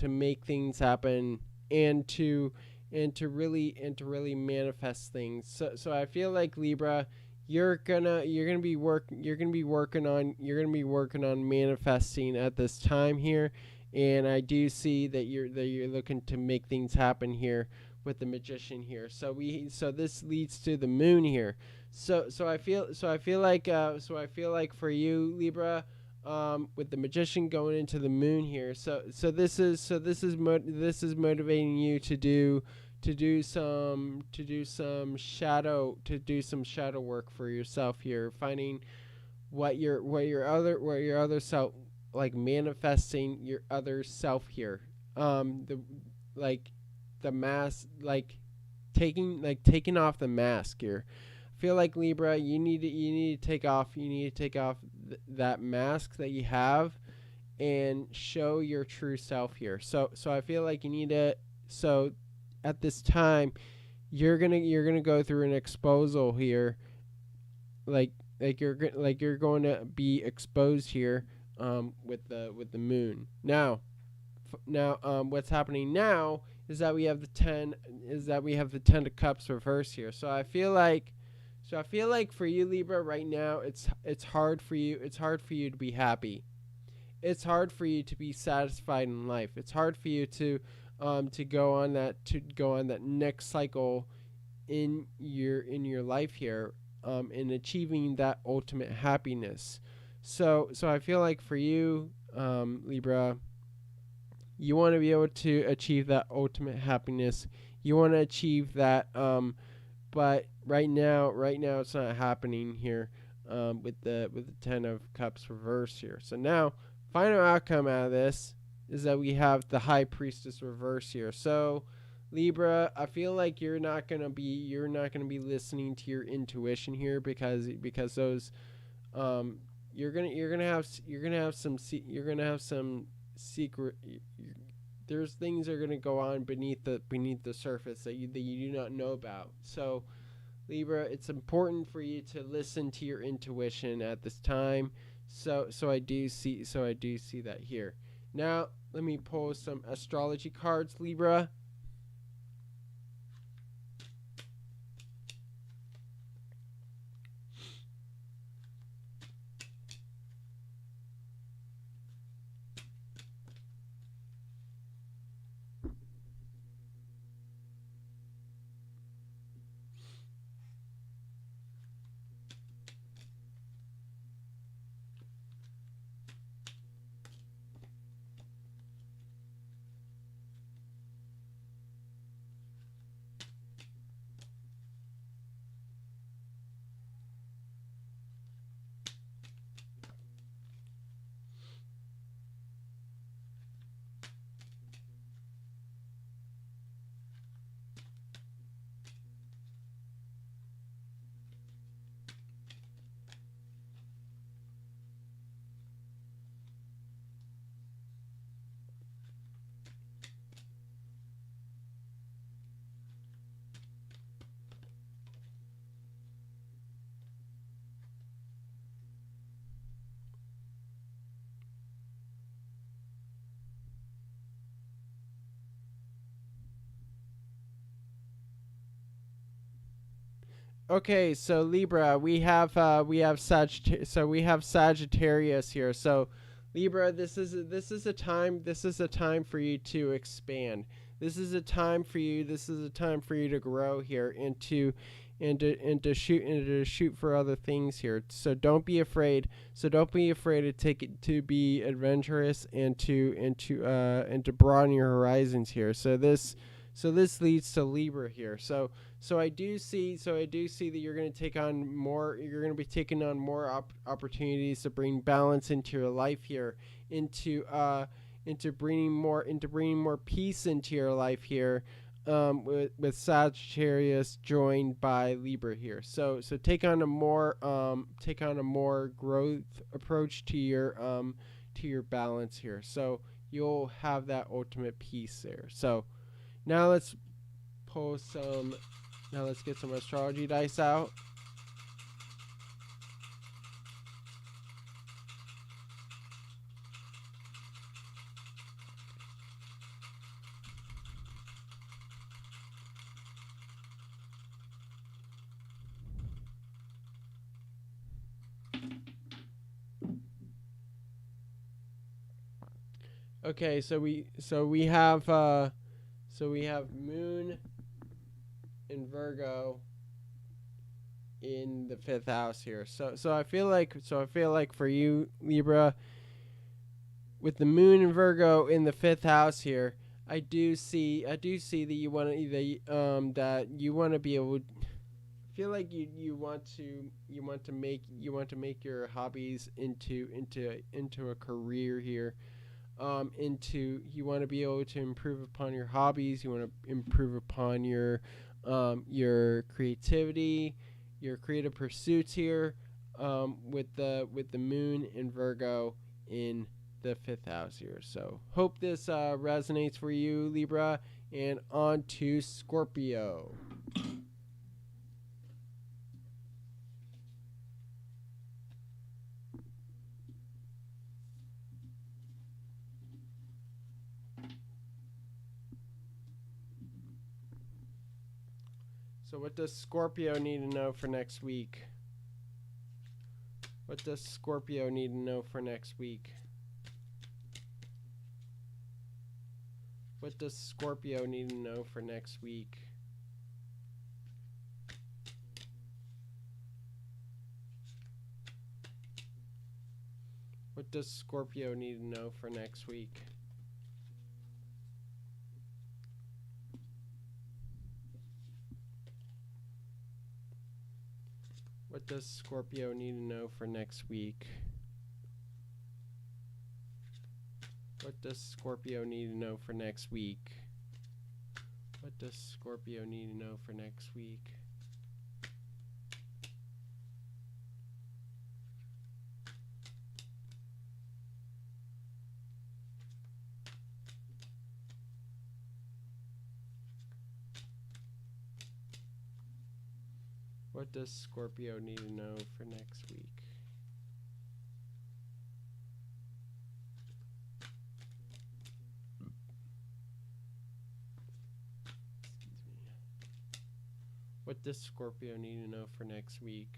S1: make things happen and to really manifest things. So I feel like, Libra, you're gonna be working on manifesting at this time here, and I do see that you're looking to make things happen here with the Magician here. So this leads to the Moon here. So I feel like for you, Libra, with the Magician going into the Moon here. So this is motivating you to do some shadow work for yourself here, finding what your other self, like manifesting your other self here. The mask, taking off the mask here. I feel like, Libra, you need to take off that mask that you have and show your true self here. So I feel like you need to. So at this time, you're gonna go through an exposal here, like you're going to be exposed here, with the Moon. Now, what's happening now is that we have the 10 of Cups reverse here. So I feel like for you, Libra, right now it's hard for you to be happy. It's hard for you to be satisfied in life. It's hard for you to go on that next cycle in your life here, in achieving that ultimate happiness. So I feel like for you, Libra, you want to be able to achieve that ultimate happiness. You want to achieve that, but right now it's not happening here, with the 10 of Cups reverse here. So now, final outcome out of this is that we have the High Priestess reverse here. So, Libra, I feel like you're not gonna be listening to your intuition here, because those, you're gonna have some secret. There's things that are gonna go on beneath the surface that you do not know about. So, Libra, it's important for you to listen to your intuition at this time. So I do see that here. Now, let me pull some astrology cards, Libra. Okay, so Libra, we have Sagittarius here. So Libra, this is a time for you to expand. This is a time for you. This is a time for you to grow here and to shoot for other things here. So don't be afraid. So don't be afraid to take it, to be adventurous and to broaden your horizons here. So this leads to Libra here. So I do see that you're going to take on more. You're going to be taking on more opportunities to bring balance into your life here, into bringing more peace into your life here. With Sagittarius joined by Libra here, so take on a more growth approach to your balance here. So you'll have that ultimate peace there. So now let's pull some. Now let's get some astrology dice out. Okay, so we have Moon in Virgo in the 5th house here. So I feel like for you, Libra, with the Moon in Virgo in the 5th house here, I do see that you want to be able. I feel like you want to make your hobbies into a career here. You want to be able to improve upon your hobbies. You want to improve upon your creativity, your creative pursuits here, with the Moon in Virgo in the 5th house here. So hope this resonates for you, Libra, and on to Scorpio. So what does Scorpio need to know for next week? What does Scorpio need to know for next week? What does Scorpio need to know for next week? What does Scorpio need to know for next week? What does Scorpio need to know for next week? What does Scorpio need to know for next week? What does Scorpio need to know for next week? What does Scorpio need to know for next week? What does Scorpio need to know for next week?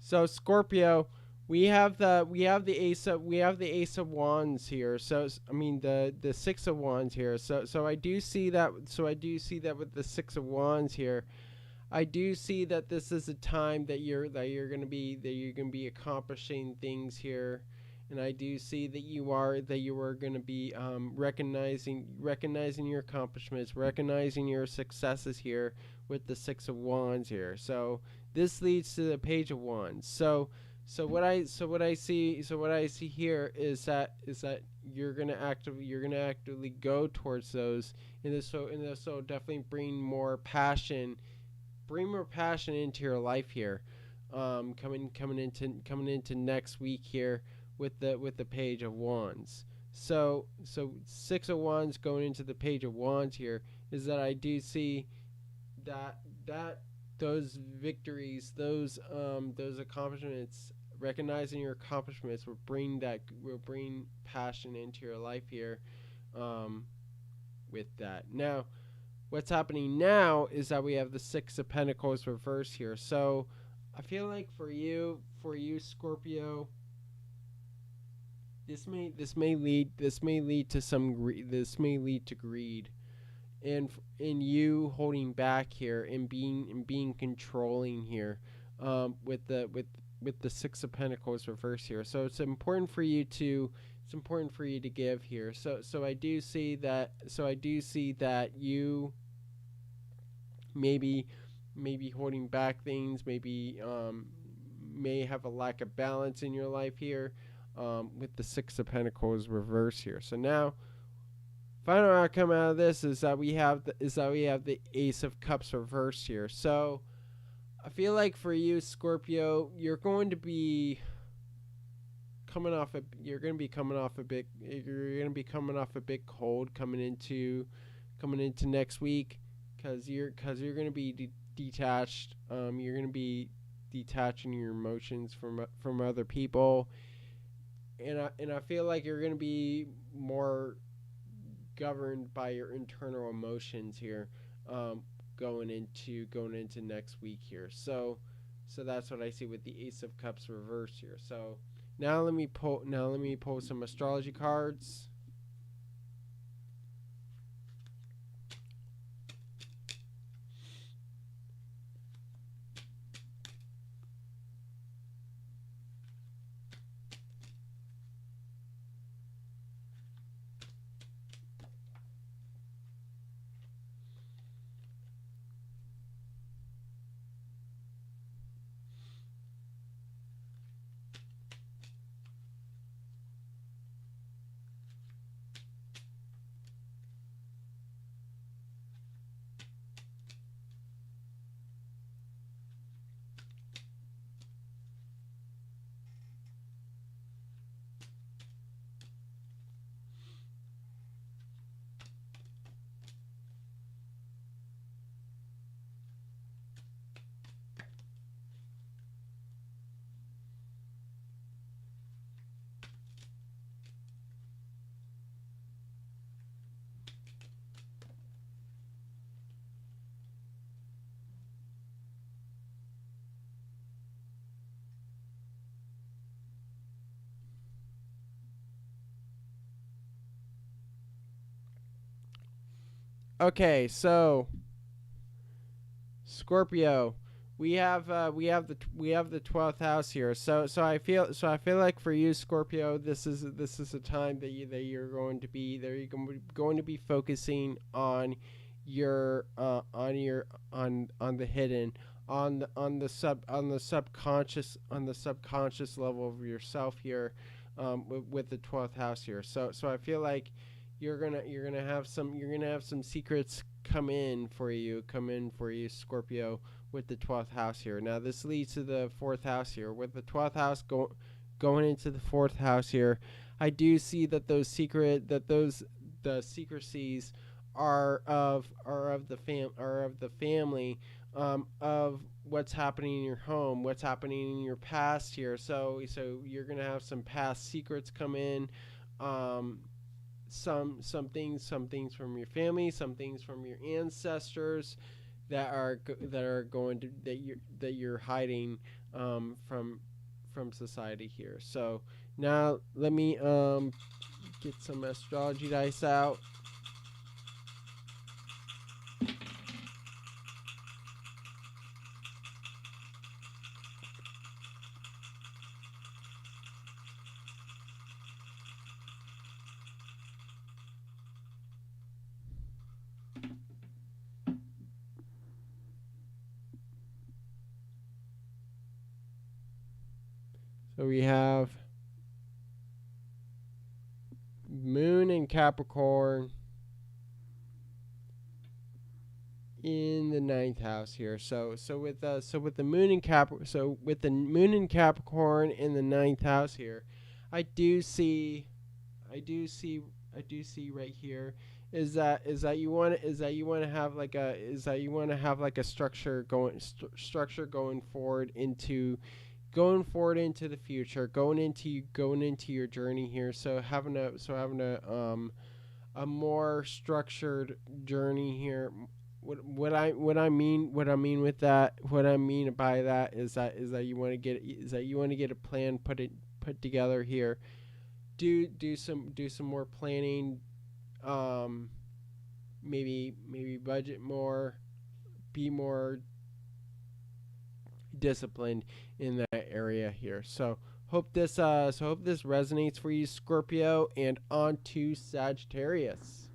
S1: So Scorpio, we have the Ace of Wands here. So I mean the Six of Wands here. So I do see that. So I do see that with the Six of Wands here. I do see that this is a time that you're going to be accomplishing things here, and I do see that you are going to be recognizing your accomplishments, recognizing your successes here with the Six of Wands here. So this leads to the Page of Wands. what I see here is that you're gonna actively go towards those, and this will definitely bring more passion into your life here, coming into next week here with the Page of Wands. So Six of Wands going into the Page of Wands here is that I do see that those victories, those accomplishments, recognizing your accomplishments will bring passion into your life here, with that. Now, what's happening now is that we have the Six of Pentacles reversed here. So I feel like for you Scorpio, this may lead to greed, and in you holding back here and being controlling here, with the Six of Pentacles reverse here. So it's important for you to give here. So I do see that you maybe holding back things, maybe may have a lack of balance in your life here, with the Six of Pentacles reverse here. So now, final outcome out of this is that we have the Ace of Cups reversed here. So I feel like for you Scorpio, you're going to be coming off a bit cold coming into next week, because you're going to be detached. You're going to be detaching your emotions from other people, and I feel like you're going to be more governed by your internal emotions here, going into next week here. So that's what I see with the Ace of Cups reversed here. So now let me pull some astrology cards. Okay, so Scorpio, we have the 12th house here. So I feel like for you Scorpio, this is a time that you're going to be focusing on your on the hidden, on the subconscious level of yourself here, with the 12th house here. So I feel like you're gonna have some secrets come in for you Scorpio, with the 12th house here. Now this leads to the 4th house here, with the 12th house going into the 4th house here. I do see that the secrecies are of the family, of what's happening in your home, what's happening in your past here. So you're gonna have some past secrets come in, some things from your family, some things from your ancestors that you're hiding, from society here. So now let me get some astrology dice out. So we have Moon in Capricorn in the 9th house here. So with the Moon in Capricorn in the 9th house here, I do see right here is that you want to have like a structure going forward into the future, going into your journey here. So having a more structured journey here. What I mean by that is that you want to get a plan put together here. Do some more planning. Maybe budget more, be more disciplined in that area here. So hope this resonates for you, Scorpio, and on to Sagittarius.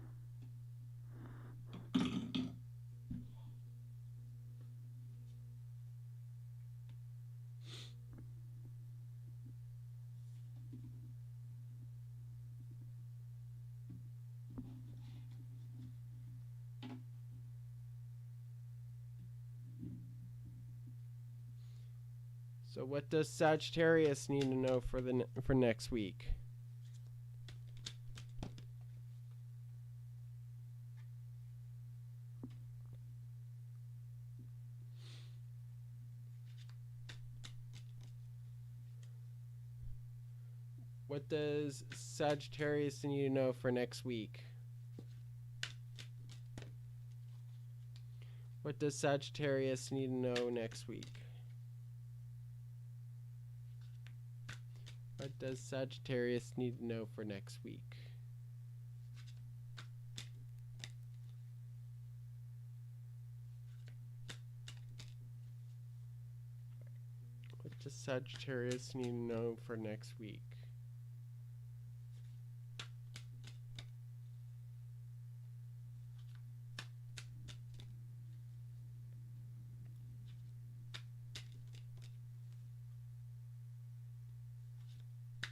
S1: So what does Sagittarius need to know for next week? What does Sagittarius need to know for next week? What does Sagittarius need to know next week? What does Sagittarius need to know for next week? What does Sagittarius need to know for next week?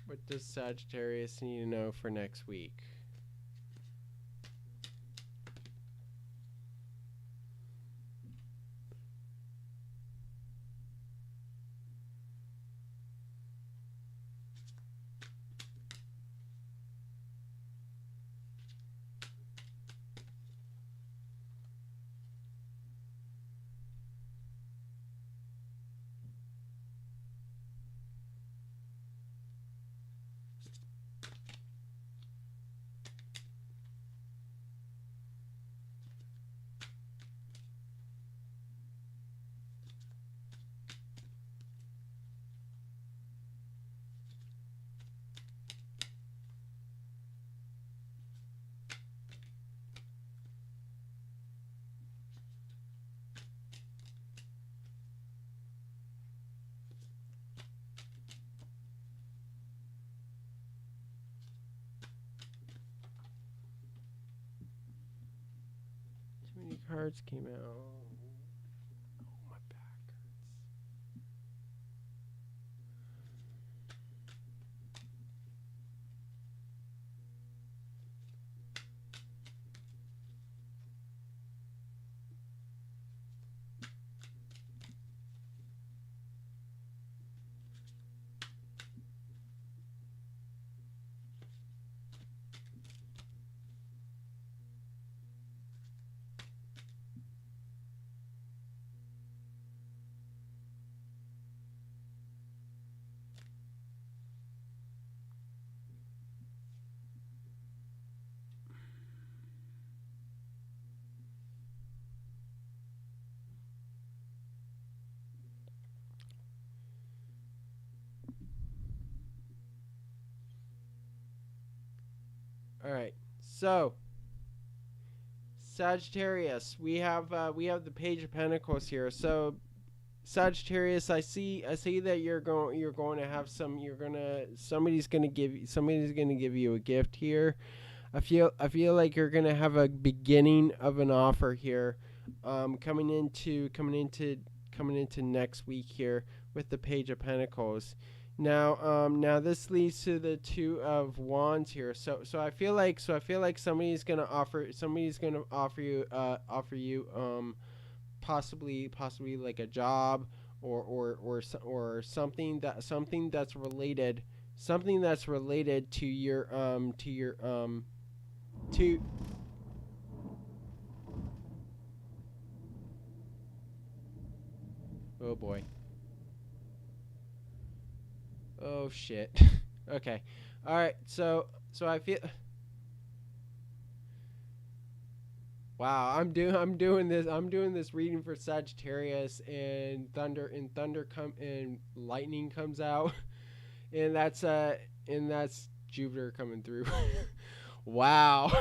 S1: What does Sagittarius need to know for next week? Too many cards came out. Oh, my back hurts. All right, so Sagittarius, we have the Page of Pentacles here. So Sagittarius, I see that you're going to have somebody's gonna give you a gift here. I feel like you're gonna have a beginning of an offer here, coming into next week here with the Page of Pentacles. Now this leads to the Two of Wands here. So I feel like somebody's gonna offer you possibly like a job or something that's related to your to oh boy. Oh shit. Okay. All right. So I feel. Wow. I'm doing this reading for Sagittarius, and lightning comes out, and that's Jupiter coming through. Wow.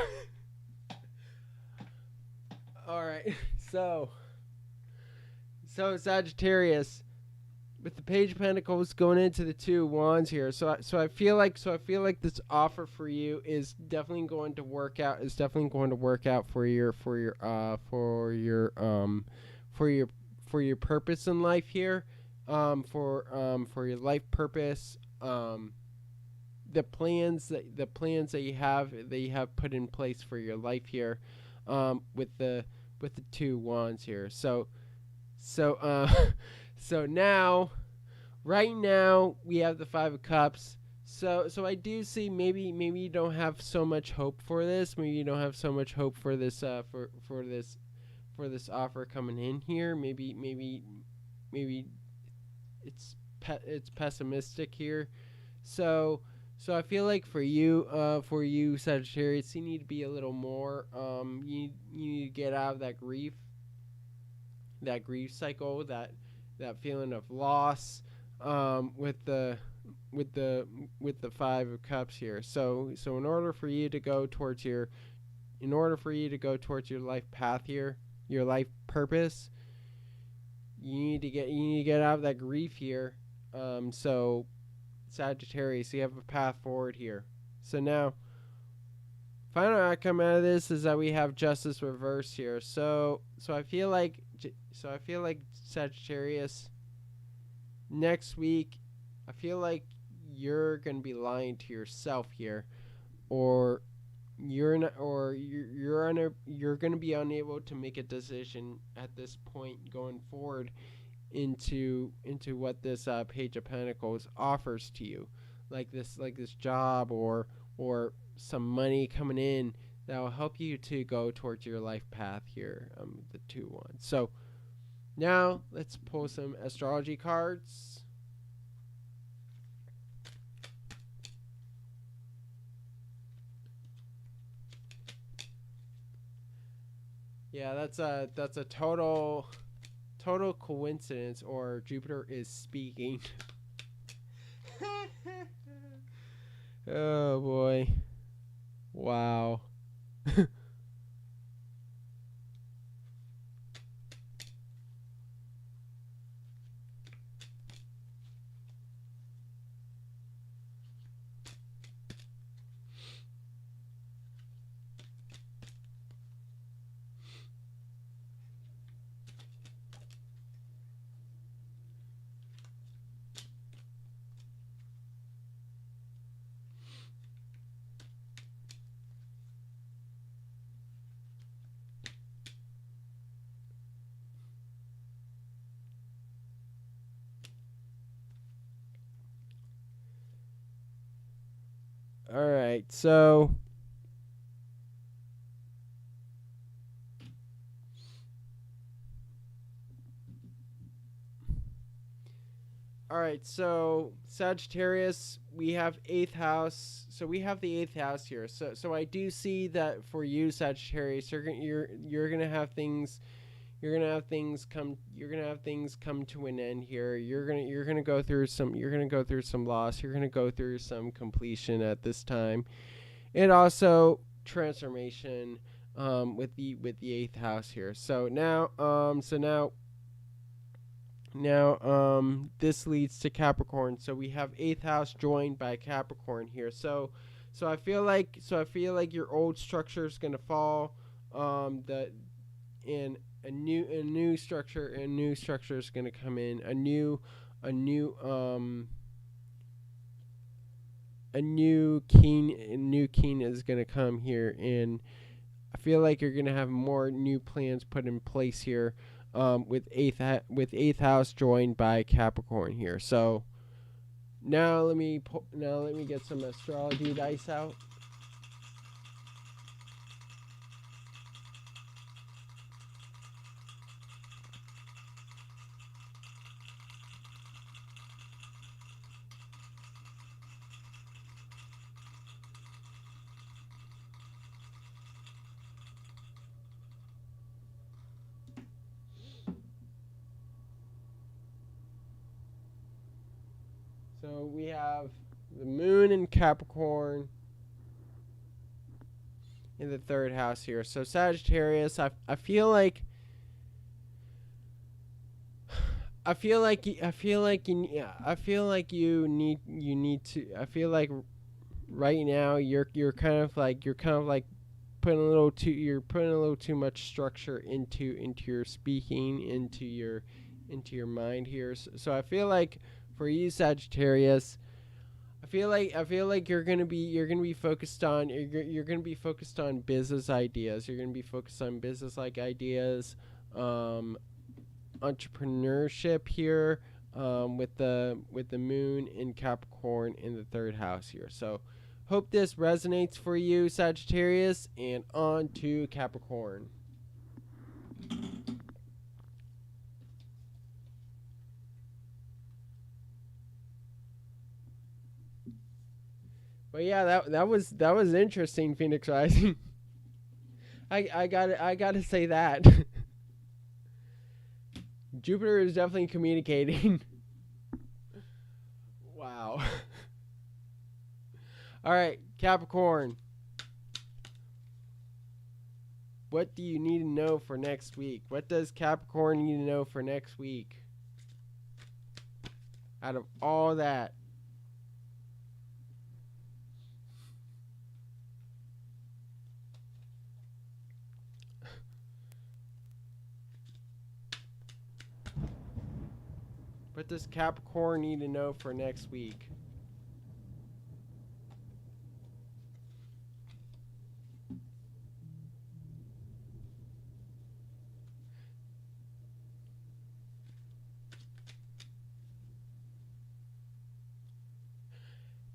S1: All right. So Sagittarius, with the Page of Pentacles going into the Two of Wands here, so I feel like this offer for you is definitely going to work out. It's definitely going to work out for your purpose in life here, for your life purpose, the plans that you have put in place for your life here, with the Two of Wands here. So now, right now, we have the Five of Cups. So I do see maybe you don't have so much hope for this. Maybe you don't have so much hope for this for this offer coming in here. Maybe it's pessimistic here. So I feel like for you Sagittarius, you need to be a little more. You need to get out of that grief cycle, that feeling of loss, with the Five of Cups here. So in order for you to go towards your life path here, your life purpose, you need to get out of that grief here. So Sagittarius, you have a path forward here. So now, final outcome out of this is that we have Justice reversed here. So I feel like Sagittarius, next week, I feel like you're gonna be lying to yourself here, or you're gonna be unable to make a decision at this point going forward into what this Page of Pentacles offers to you, like this job or some money coming in that will help you to go towards your life path here. The 2-1. So now let's pull some astrology cards. Yeah, that's a total coincidence, or Jupiter is speaking. Oh boy. Wow. All right, so Sagittarius, we have 8th house. So we have the 8th house here. So I do see that for you Sagittarius, you're going to have things come to an end here. You're going to go through some loss. You're going to go through some completion at this time. And also transformation with the 8th house here. So now this leads to Capricorn. So we have 8th house joined by Capricorn here. So I feel like your old structure is going to fall. And a new structure is going to come in. A new new king is going to come here, and I feel like you're going to have more new plans put in place here, with eighth house joined by Capricorn here. So now let me get some astrology dice out. So we have the moon in Capricorn in the third house here. So Sagittarius, I feel like right now you're kind of like putting a little too much structure into your speaking, into your mind here. So I feel like for you, Sagittarius, I feel like you're gonna be focused on business ideas. You're gonna be focused on business like ideas, entrepreneurship here, with the moon in Capricorn in the third house here. So hope this resonates for you, Sagittarius, and on to Capricorn. But yeah, that was interesting, Phoenix Rising. I gotta say that. Jupiter is definitely communicating. Wow. All right, Capricorn. What do you need to know for next week? What does Capricorn need to know for next week? Out of all that. What does Capricorn need to know for next week?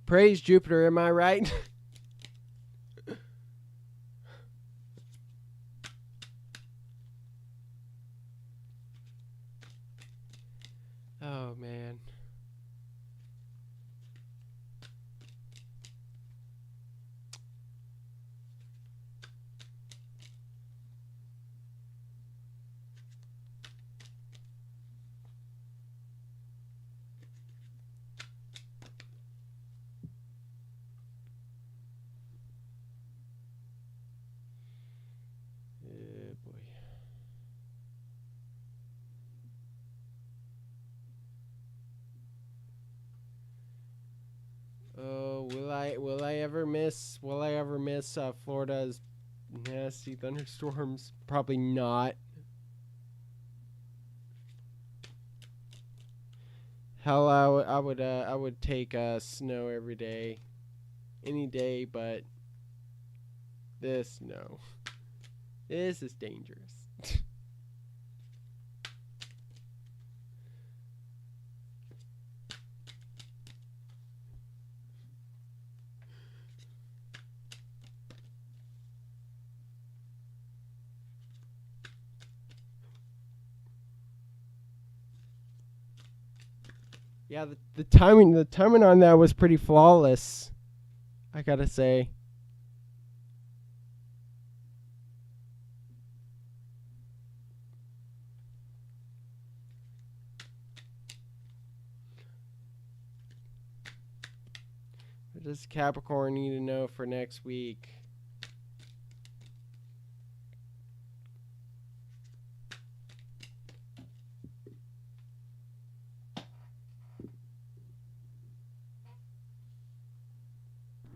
S1: Praise Jupiter, am I right? Oh, man. Boy. Oh, will I ever miss Florida's nasty thunderstorms? Probably not. Hell, I would take snow every day, any day, but this, no. This is dangerous. Yeah, the timing on that was pretty flawless, I gotta say. What does Capricorn need to know for next week?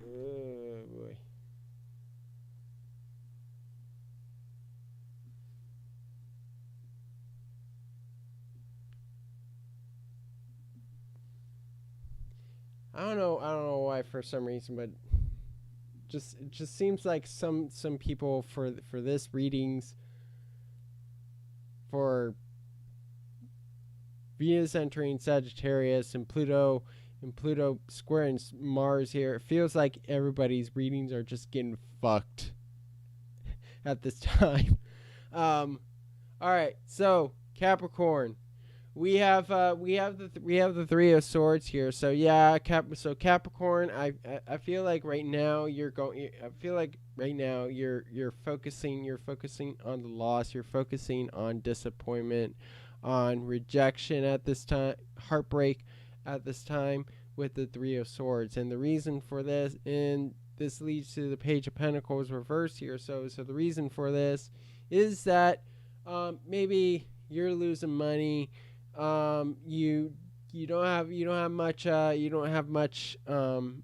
S1: Oh, boy. don't know why for some reason, but it just seems like some people for this readings for Venus entering Sagittarius and Pluto squaring Mars here, it feels like everybody's readings are just getting fucked at this time. All right, so Capricorn, we have the Three of Swords here. So yeah, Capricorn, I feel like right now you're focusing on the loss, you're focusing on disappointment, on rejection at this time, heartbreak at this time with the Three of Swords. And the reason for this, and this leads to the Page of Pentacles reverse here. So the reason for this is that maybe you're losing money. You don't have much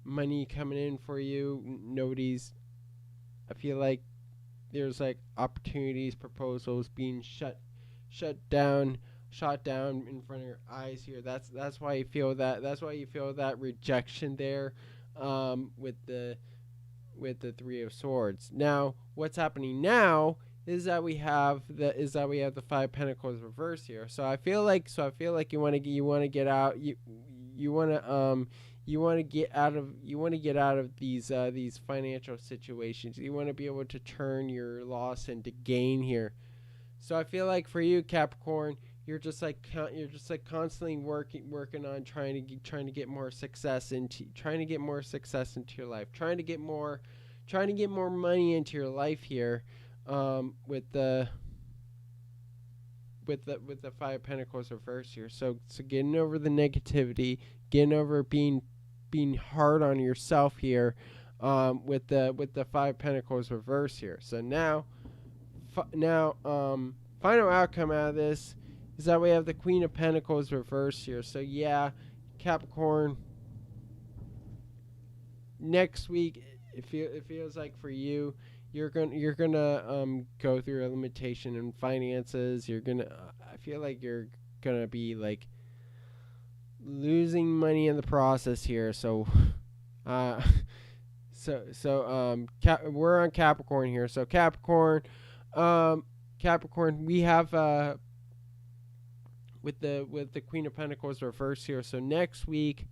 S1: money coming in for you. I feel like there's like opportunities, proposals being shot down in front of your eyes here. That's why you feel that rejection there with the Three of Swords. Now, what's happening now is that we have the Five of Pentacles reverse here. So I feel like you want to get out of these financial situations. You want to be able to turn your loss into gain here. So I feel like for you, Capricorn, you're just like constantly working on trying to get more success into your life, trying to get more money into your life here, with the Five of Pentacles reverse here. So getting over the negativity, getting over being hard on yourself here, with the Five of Pentacles reverse here. So now, final outcome out of this is that we have the Queen of Pentacles reverse here. So yeah, Capricorn, next week it feels like for you, you're gonna go through a limitation in finances. I feel like you're gonna be like losing money in the process here. So we're on Capricorn here. So Capricorn, we have with the Queen of Pentacles reverse here. So next week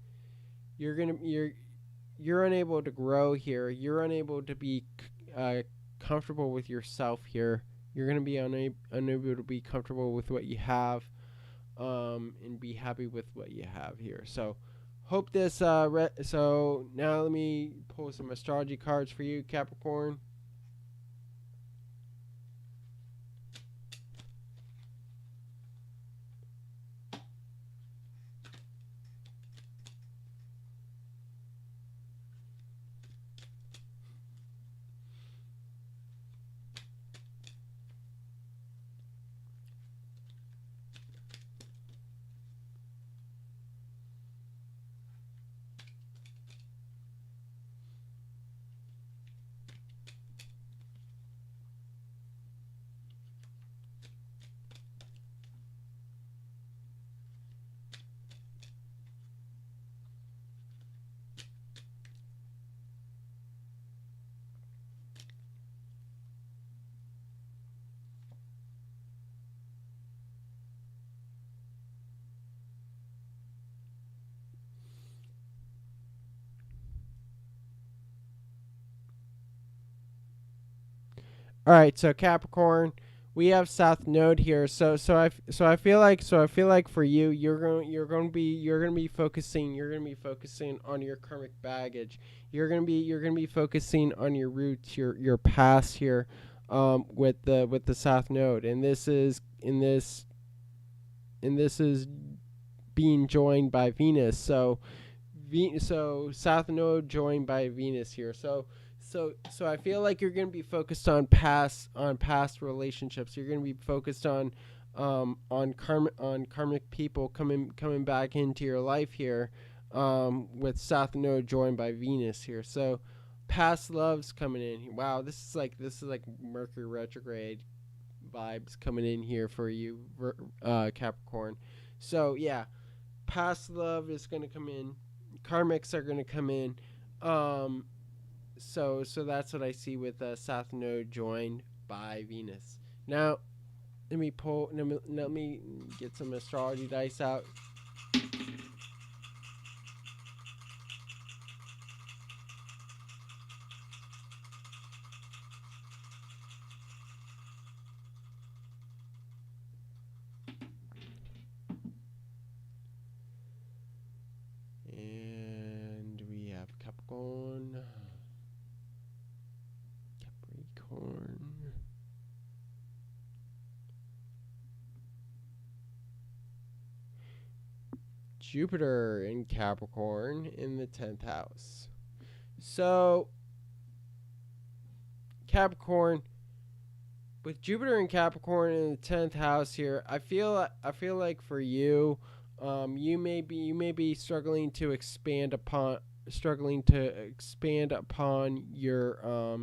S1: you're unable to grow here. You're unable to be comfortable with yourself here. You're going to be unable to be comfortable with what you have, and be happy with what you have here. So hope this so now let me pull some astrology cards for you, Capricorn. All right, so Capricorn, we have South Node here. So I feel like for you, you're going to be focusing on your karmic baggage. You're going to be focusing on your roots, your past here, with the South Node, and this is being joined by Venus. So South Node joined by Venus here. So I feel like you're going to be focused on past relationships. You're going to be focused on karmic people coming back into your life here, with South Node joined by Venus here. So past loves coming in. Wow, this is like Mercury retrograde vibes coming in here for you, Capricorn. So yeah, past love is going to come karmics are going to come in. So that's what I see with South Node joined by Venus. Now, let me get some astrology dice out. And we have Capricorn. Jupiter in Capricorn in the 10th house. So Capricorn, with Jupiter and Capricorn in the 10th house here, I feel like for you, you may be struggling to expand upon your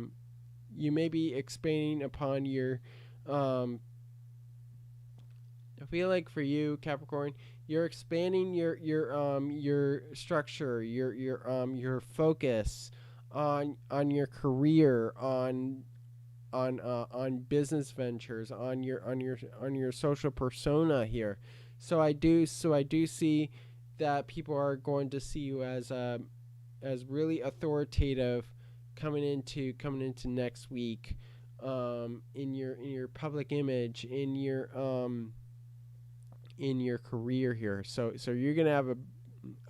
S1: you may be expanding upon your I feel like for you, Capricorn, you're expanding your structure, your focus on your career, on business ventures, on your social persona here. So I do see that people are going to see you as really authoritative coming into next week, in your public image, in your career here. So you're gonna have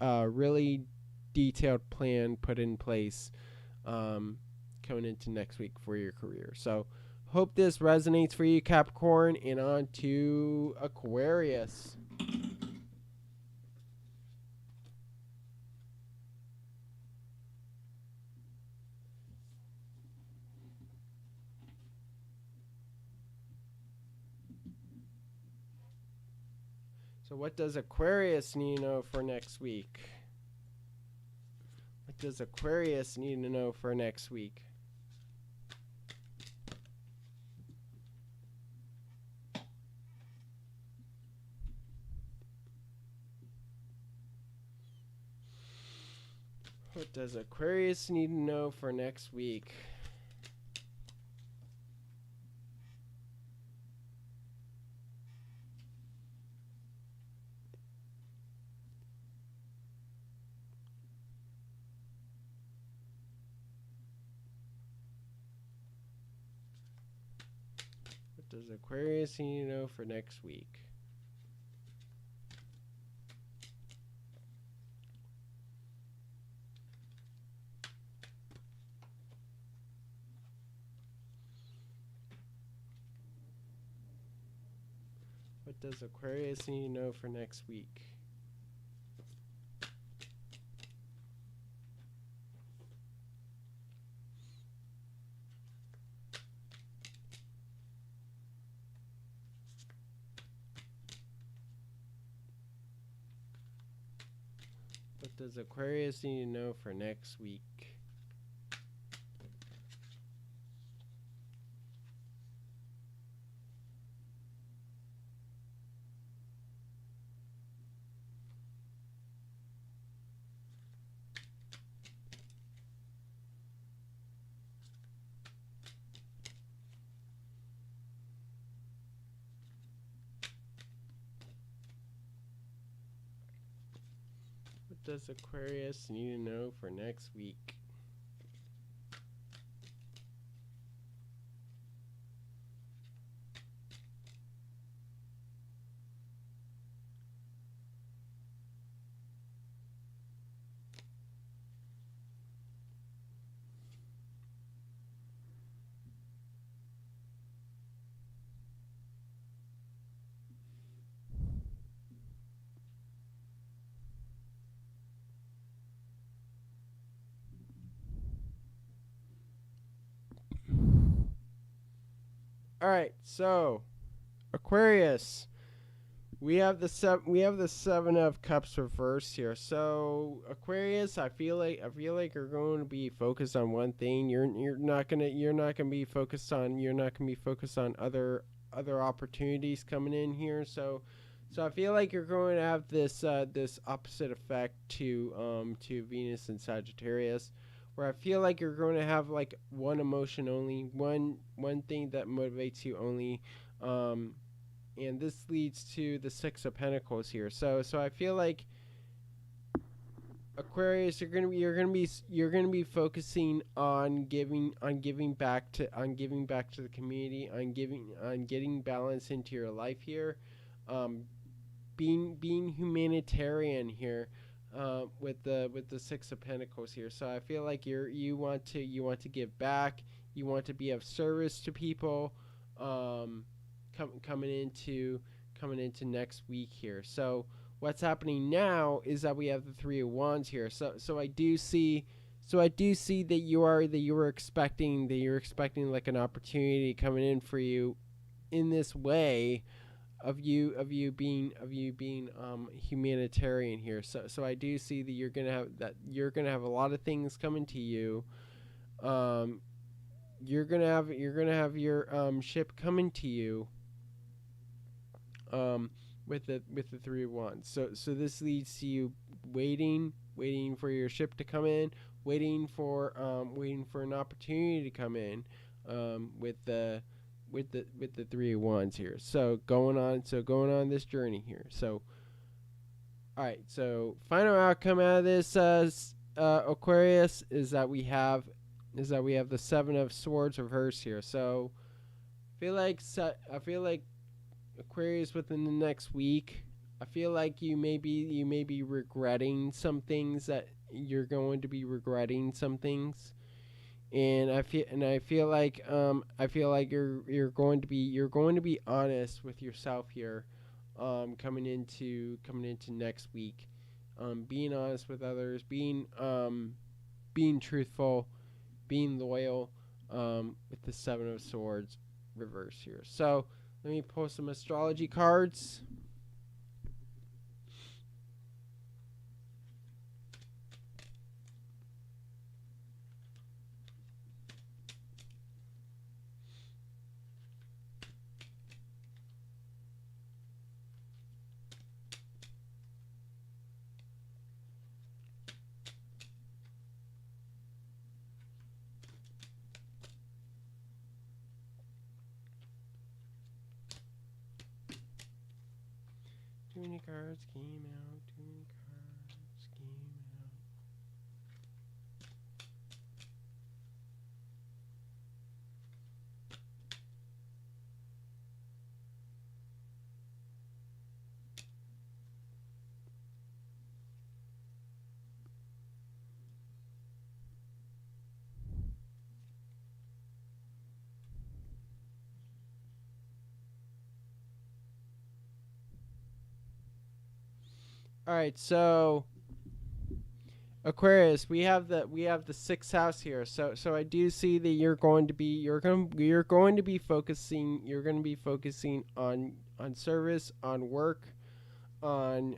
S1: a really detailed plan put in place coming into next week for your career. So hope this resonates for you, Capricorn. And on to Aquarius. So what does Aquarius need to know for next week? What does Aquarius need to know for next week? What does Aquarius need to know for next week? What does Aquarius need to know for next week? What does Aquarius need to know for next week? What does Aquarius need to know for next week? What does Aquarius need to know for next week? All right, so Aquarius, we have the 7 of Cups reversed here. So Aquarius, I feel like you're going to be focused on one thing. You're not gonna be focused on other opportunities coming in here. So So I feel like you're going to have this this opposite effect to Venus and Sagittarius, where I feel like you're going to have like one emotion only, one thing that motivates you only, and this leads to the Six of Pentacles here. So I feel like Aquarius, you're gonna be focusing on giving back to the community, on getting balance into your life here, being humanitarian here, with the Six of Pentacles here. So I feel like you want to give back, you want to be of service to people, coming into next week here. So what's happening now is that we have the Three of Wands here. So I do see that you were expecting like an opportunity coming in for you in this way of you being humanitarian here. So I do see that you're gonna have a lot of things coming to you. You're gonna have your ship coming to you. With the Three of Wands. So this leads to you waiting for your ship to come in, waiting for an opportunity to come in, with the Three of Wands here. So going on this journey here. So all right. So final outcome out of this Aquarius is that we have the Seven of Swords reversed here. So I feel like Aquarius, within the next week, I feel like you may be regretting some things, that you're going to be regretting some things, and I feel like you're going to be honest with yourself here, coming into next week, being honest with others, being truthful, being loyal, with the Seven of Swords reverse here. So let me pull some astrology cards. Too many cards came out. Too many cards came out. All right, so Aquarius, we have the sixth house here. So I do see that you're going to be focusing on service, on work, on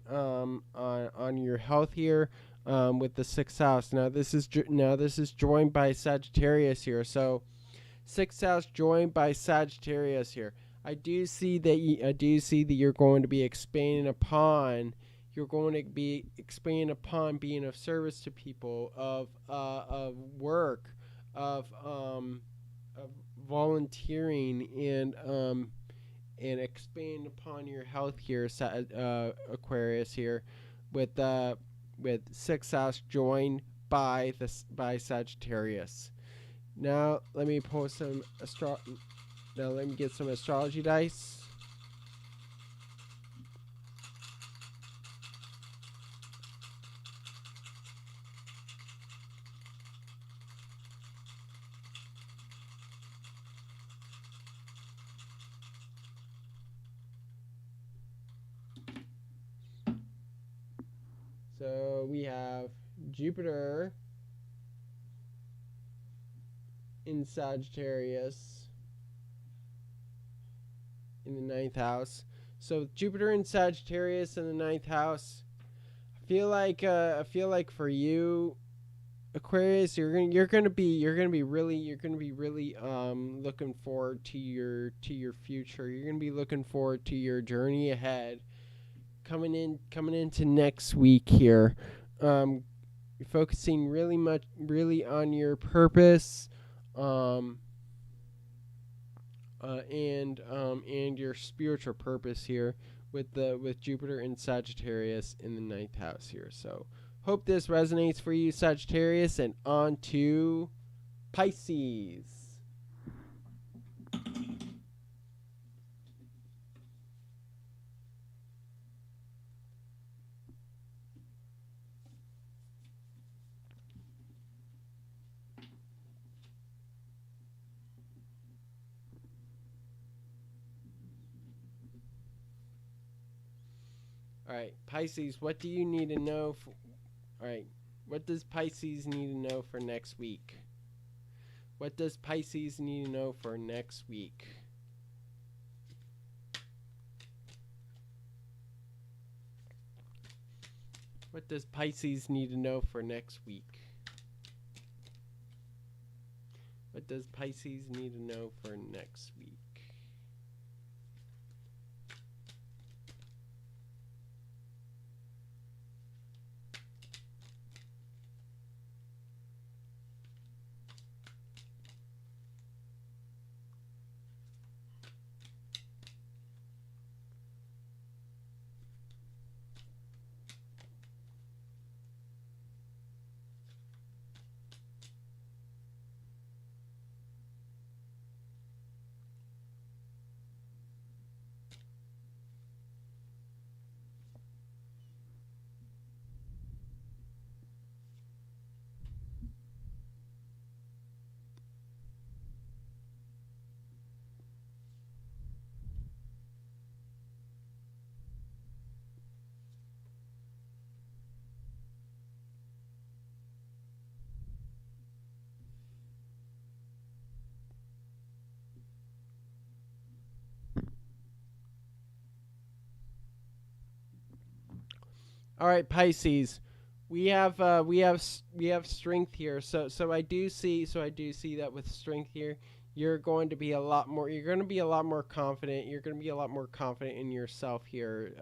S1: your health here, with the sixth house. Now this is joined by Sagittarius here. So sixth house joined by Sagittarius here. I do see that you're going to be expanding upon. You're going to be expanding upon being of service to people, of work, of volunteering, and expanding upon your health here, Aquarius here, with sixth house joined by Sagittarius. Now let me pull some Now let me get some astrology dice. So we have Jupiter in Sagittarius in the ninth house. So Jupiter in Sagittarius in the ninth house. I feel like for you, Aquarius, you're gonna be really looking forward to your future. You're gonna be looking forward to your journey ahead. coming into next week here. You're focusing really on your purpose, and your spiritual purpose here with Jupiter and Sagittarius in the 9th house here. So hope this resonates for you, Sagittarius, and on to Pisces. All right, Pisces, what do you need to know? All right, what does Pisces need to know for next week? What does Pisces need to know for next week? What does Pisces need to know for next week? What does Pisces need to know for next week? All right, Pisces. We have strength here. So I do see that with strength here, you're going to be a lot more confident. You're going to be a lot more confident in yourself here,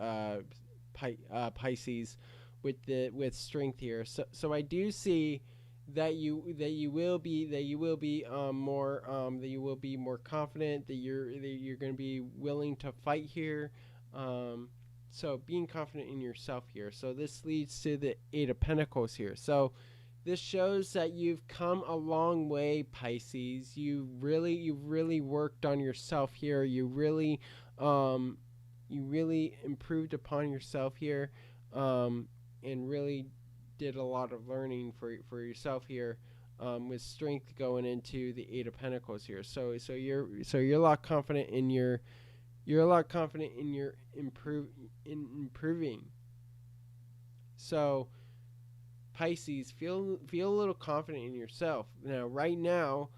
S1: Pisces, with strength here. So I do see that you will be more confident, that you're going to be willing to fight here. So being confident in yourself here. So this leads to the 8 of Pentacles here. So this shows that you've come a long way, Pisces. You've really worked on yourself here. You really improved upon yourself here, and really did a lot of learning for yourself here, with strength going into the 8 of Pentacles here. So you're a lot confident in your. You're a lot confident in your improving. So, Pisces, feel a little confident in yourself. Now, right now,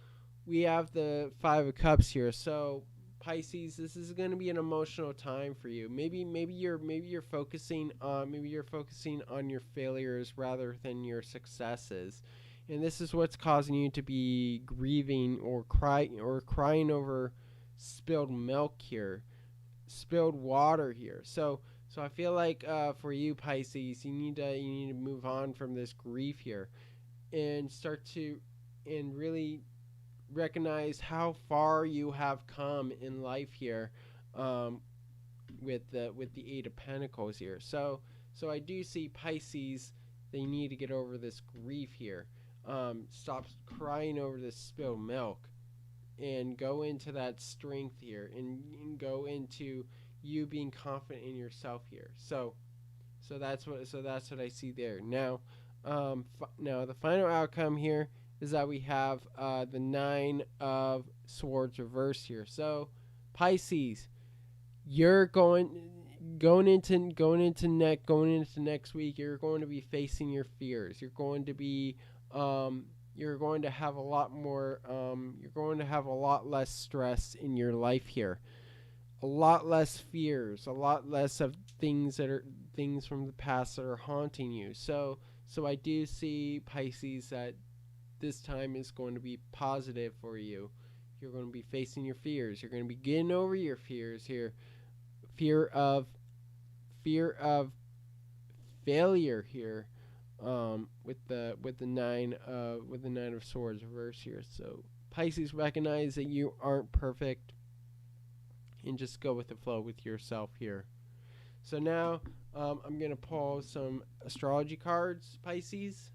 S1: we have the 5 of Cups here. So, Pisces, this is going to be an emotional time for you. Maybe you're focusing on your failures rather than your successes, and this is what's causing you to be grieving or crying over spilled milk here. Spilled water here. So I feel like for you, Pisces, you need to move on from this grief here, and really recognize how far you have come in life here, with the 8 of Pentacles here. So I do see, Pisces, they need to get over this grief here. Stop crying over this spilled milk, and go into that strength here, and go into you being confident in yourself here. So that's what I see there. Now, now the final outcome here is that we have the 9 of Swords reversed here. So Pisces, you're going into next week. You're going to be facing your fears. You're going to be you're going to have a lot more, you're going to have a lot less stress in your life here. A lot less fears, a lot less of things from the past that are haunting you. So I do see, Pisces, that this time is going to be positive for you. You're going to be facing your fears. You're going to be getting over your fears here. Fear of fear of failure here, with the nine of swords reverse here. So Pisces, recognize that you aren't perfect and just go with the flow with yourself here. So now I'm gonna pull some astrology cards, Pisces.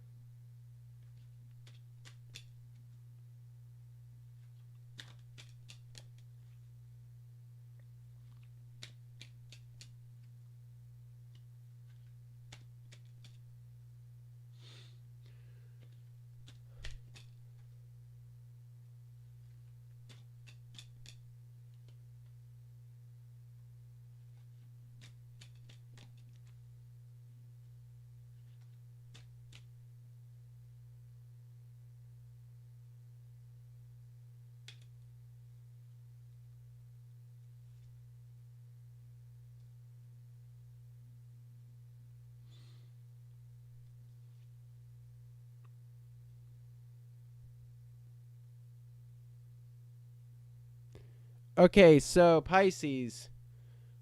S1: Okay, so Pisces,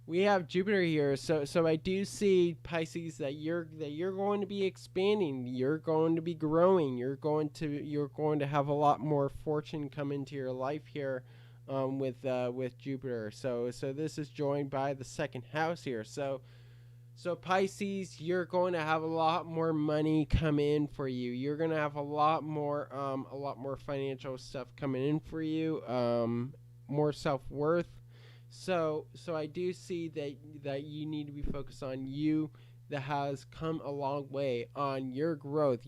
S1: we have Jupiter here. So I do see, Pisces, that you're going to be expanding. You're going to be growing. You're going to have a lot more fortune come into your life here, with Jupiter. So this is joined by the second house here. So Pisces, you're going to have a lot more money come in for you. You're going to have a lot more financial stuff coming in for you. More self-worth. So I do see that you need to be focused on you, that has come a long way, on your growth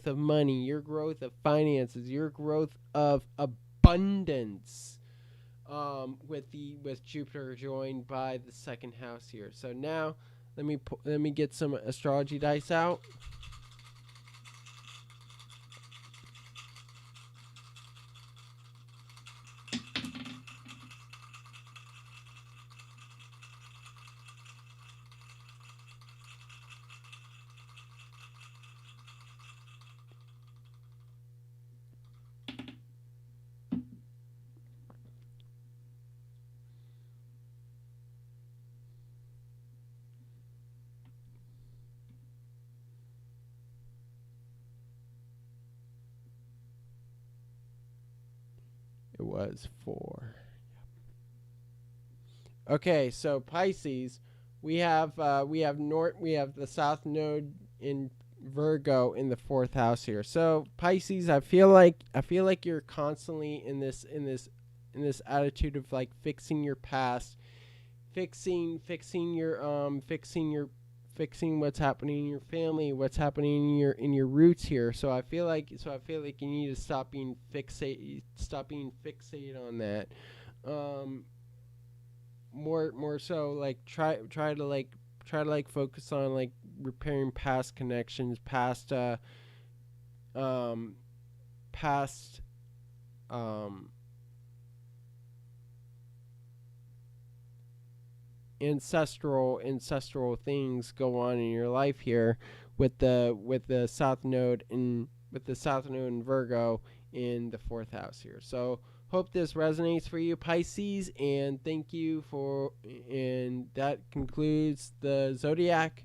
S1: of money, your growth of finances, your growth of abundance, with Jupiter joined by the second house here. So now let me get some astrology dice out. It was 4. Okay, so Pisces, we have the South Node in Virgo in the 4th house here. So Pisces, I feel like you're constantly in this attitude of like fixing your past, fixing what's happening in your family, what's happening in your roots here. So I feel like you need to stop being fixated on that. More so like try to focus on like repairing past connections, past ancestral things go on in your life here, with the South Node in Virgo in the 4th house here. So hope this resonates for you, Pisces, and thank you and that concludes the zodiac.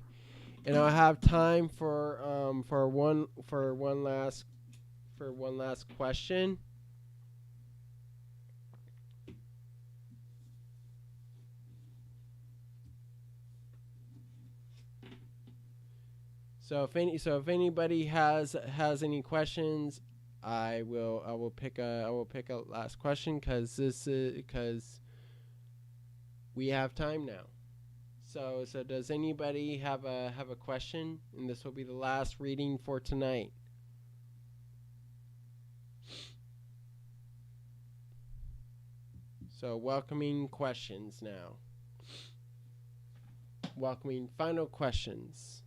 S1: And I'll have time for one last question. So if anybody has any questions, I will pick a last question, because we have time now. So does anybody have a question? And this will be the last reading for tonight. So welcoming questions now. Welcoming final questions.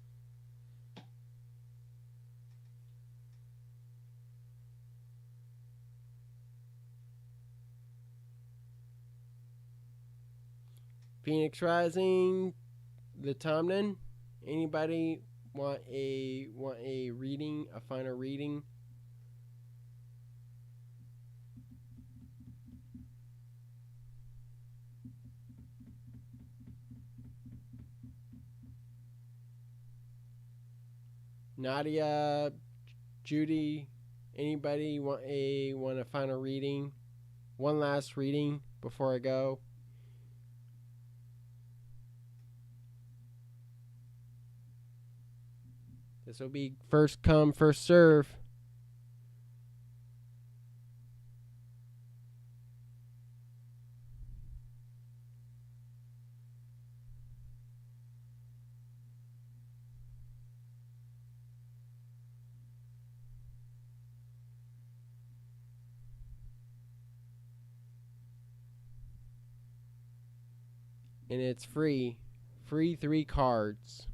S1: Phoenix Rising, the Tomlin. Anybody want a reading, a final reading? Nadia, Judy, anybody want a final reading? One last reading before I go. This will be first come, first serve. And it's free. Free 3 cards.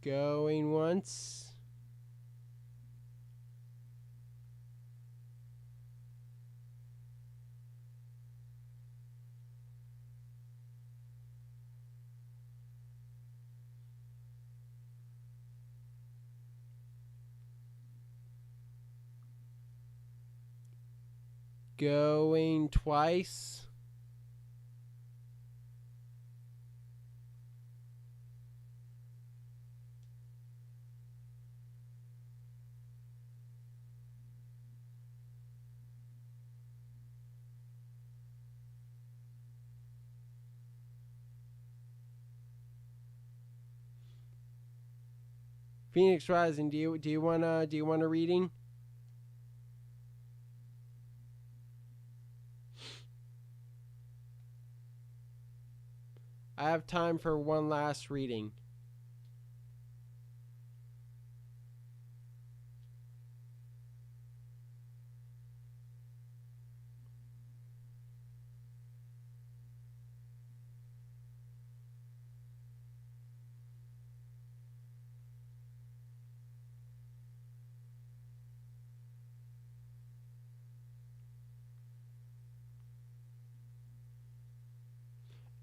S1: Going once. Going twice. Phoenix Rising, do you want a reading? I have time for one last reading.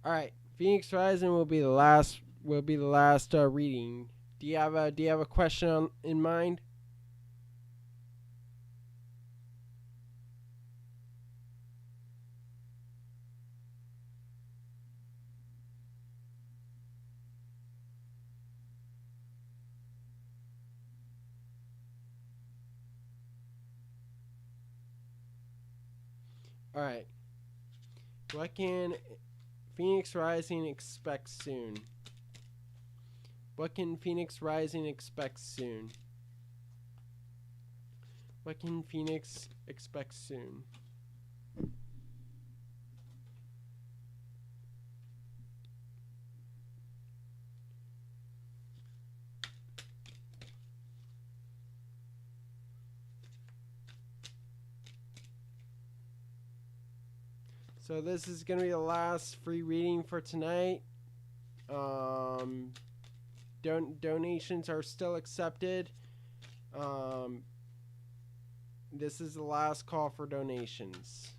S1: All right, Phoenix Rising will be the last reading. Do you have a question in mind? All right. What can Phoenix Rising expect soon? What can Phoenix Rising expect soon? What can Phoenix expect soon? So this is going to be the last free reading for tonight. Donations are still accepted. This is the last call for donations.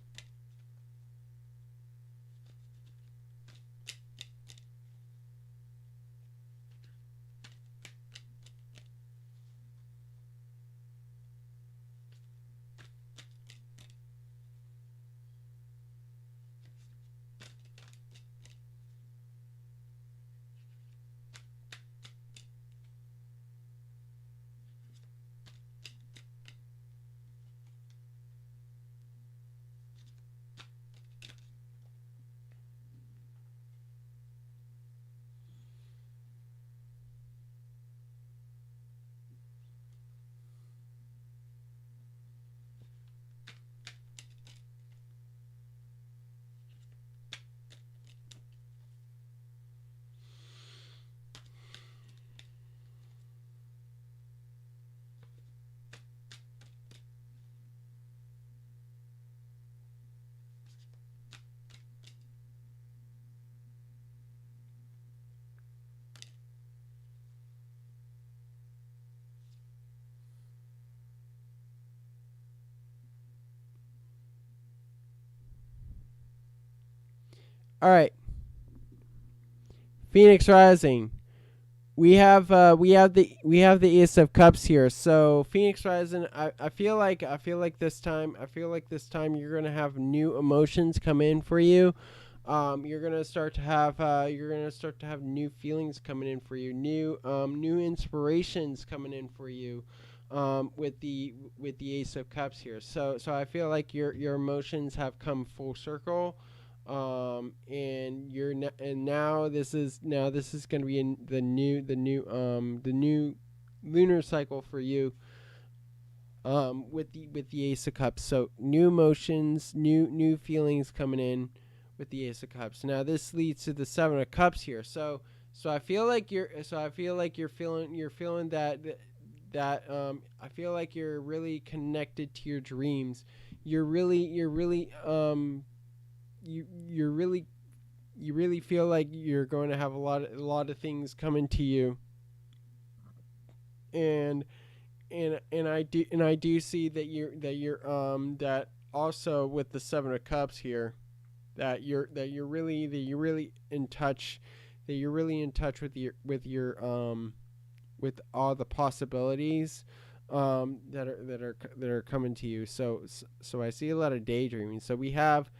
S1: All right. Phoenix Rising. We have the Ace of Cups here. So Phoenix Rising, I feel like this time you're gonna have new emotions come in for you. You're gonna start to have new feelings coming in for you, new inspirations coming in for you, with the Ace of Cups here. So I feel like your emotions have come full circle. And now this is going to be in the new lunar cycle for you, with the Ace of Cups. So new emotions, new feelings coming in with the Ace of Cups. Now this leads to the Seven of Cups here. So I feel like you're feeling that I feel like you're really connected to your dreams. You really feel like you're going to have a lot of things coming to you, and I do see that also with the Seven of Cups here, that you're really in touch with all the possibilities that are coming to you. So I see a lot of daydreaming. So we have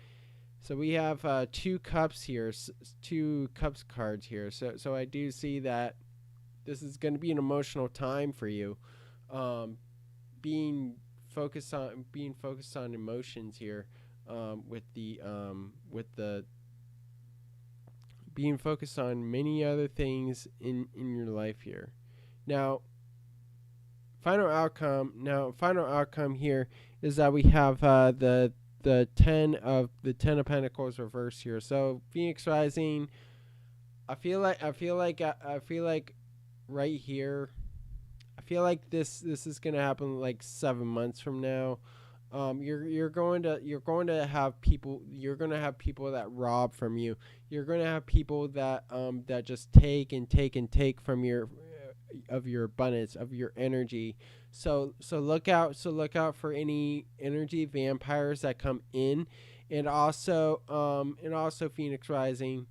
S1: two cups here, two cups cards here. So I do see that this is going to be an emotional time for you, being focused on emotions here, with the being focused on many other things in your life here. Now, final outcome here is that we have the 10 of Pentacles reversed here. So Phoenix Rising, I feel like right here, I feel like this is gonna happen like 7 months from now. You're going to have people that rob from you. You're going to have people that just take from your abundance, of your energy. So look out for any energy vampires that come in, and also Phoenix Rising,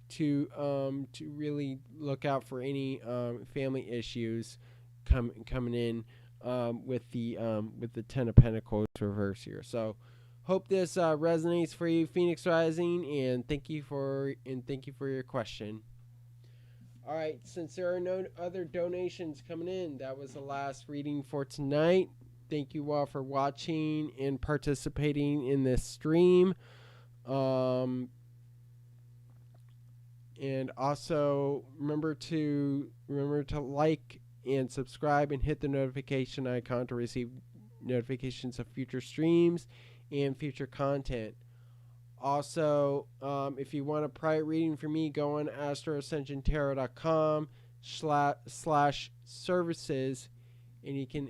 S1: to really look out for any family issues coming in, with the 10 of Pentacles reverse here. So hope this resonates for you, Phoenix Rising, and thank you for your question. All right, since there are no other donations coming in, that was the last reading for tonight. Thank you all for watching and participating in this stream. And also remember to like and subscribe and hit the notification icon to receive notifications of future streams and future content. Also, if you want a private reading from me, go on astroascensiontarot.com/services, and you can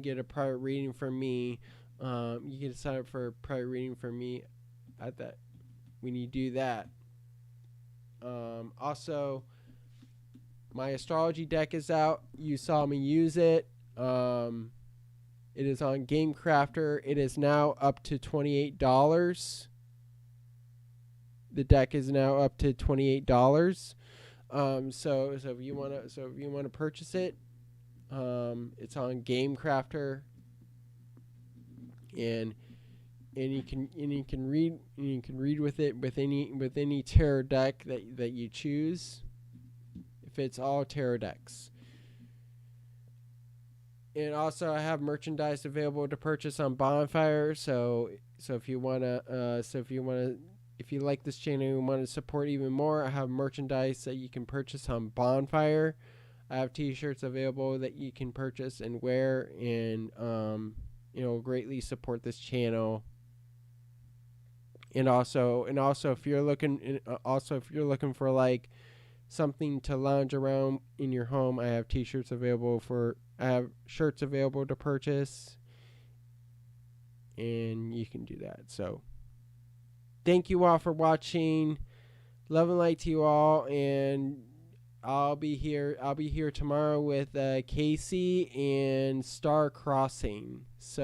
S1: get a private reading from me. You can sign up for a private reading from me at that when you do that. Also, my astrology deck is out. You saw me use it. It is on Game Crafter. It is now up to $28. The deck is now up to $28. So if you wanna purchase it, it's on Game Crafter, and you can read with it with any tarot deck that you choose. If it's all tarot decks. And also, I have merchandise available to purchase on Bonfire. So if you like this channel and want to support even more, I have merchandise that you can purchase on Bonfire. I have T-shirts available that you can purchase and wear, and greatly support this channel. And also, if you're looking for like something to lounge around in your home, I have shirts available to purchase, and you can do that. So thank you all for watching. Love and light to you all, and I'll be here tomorrow with Casey and Star Crossing.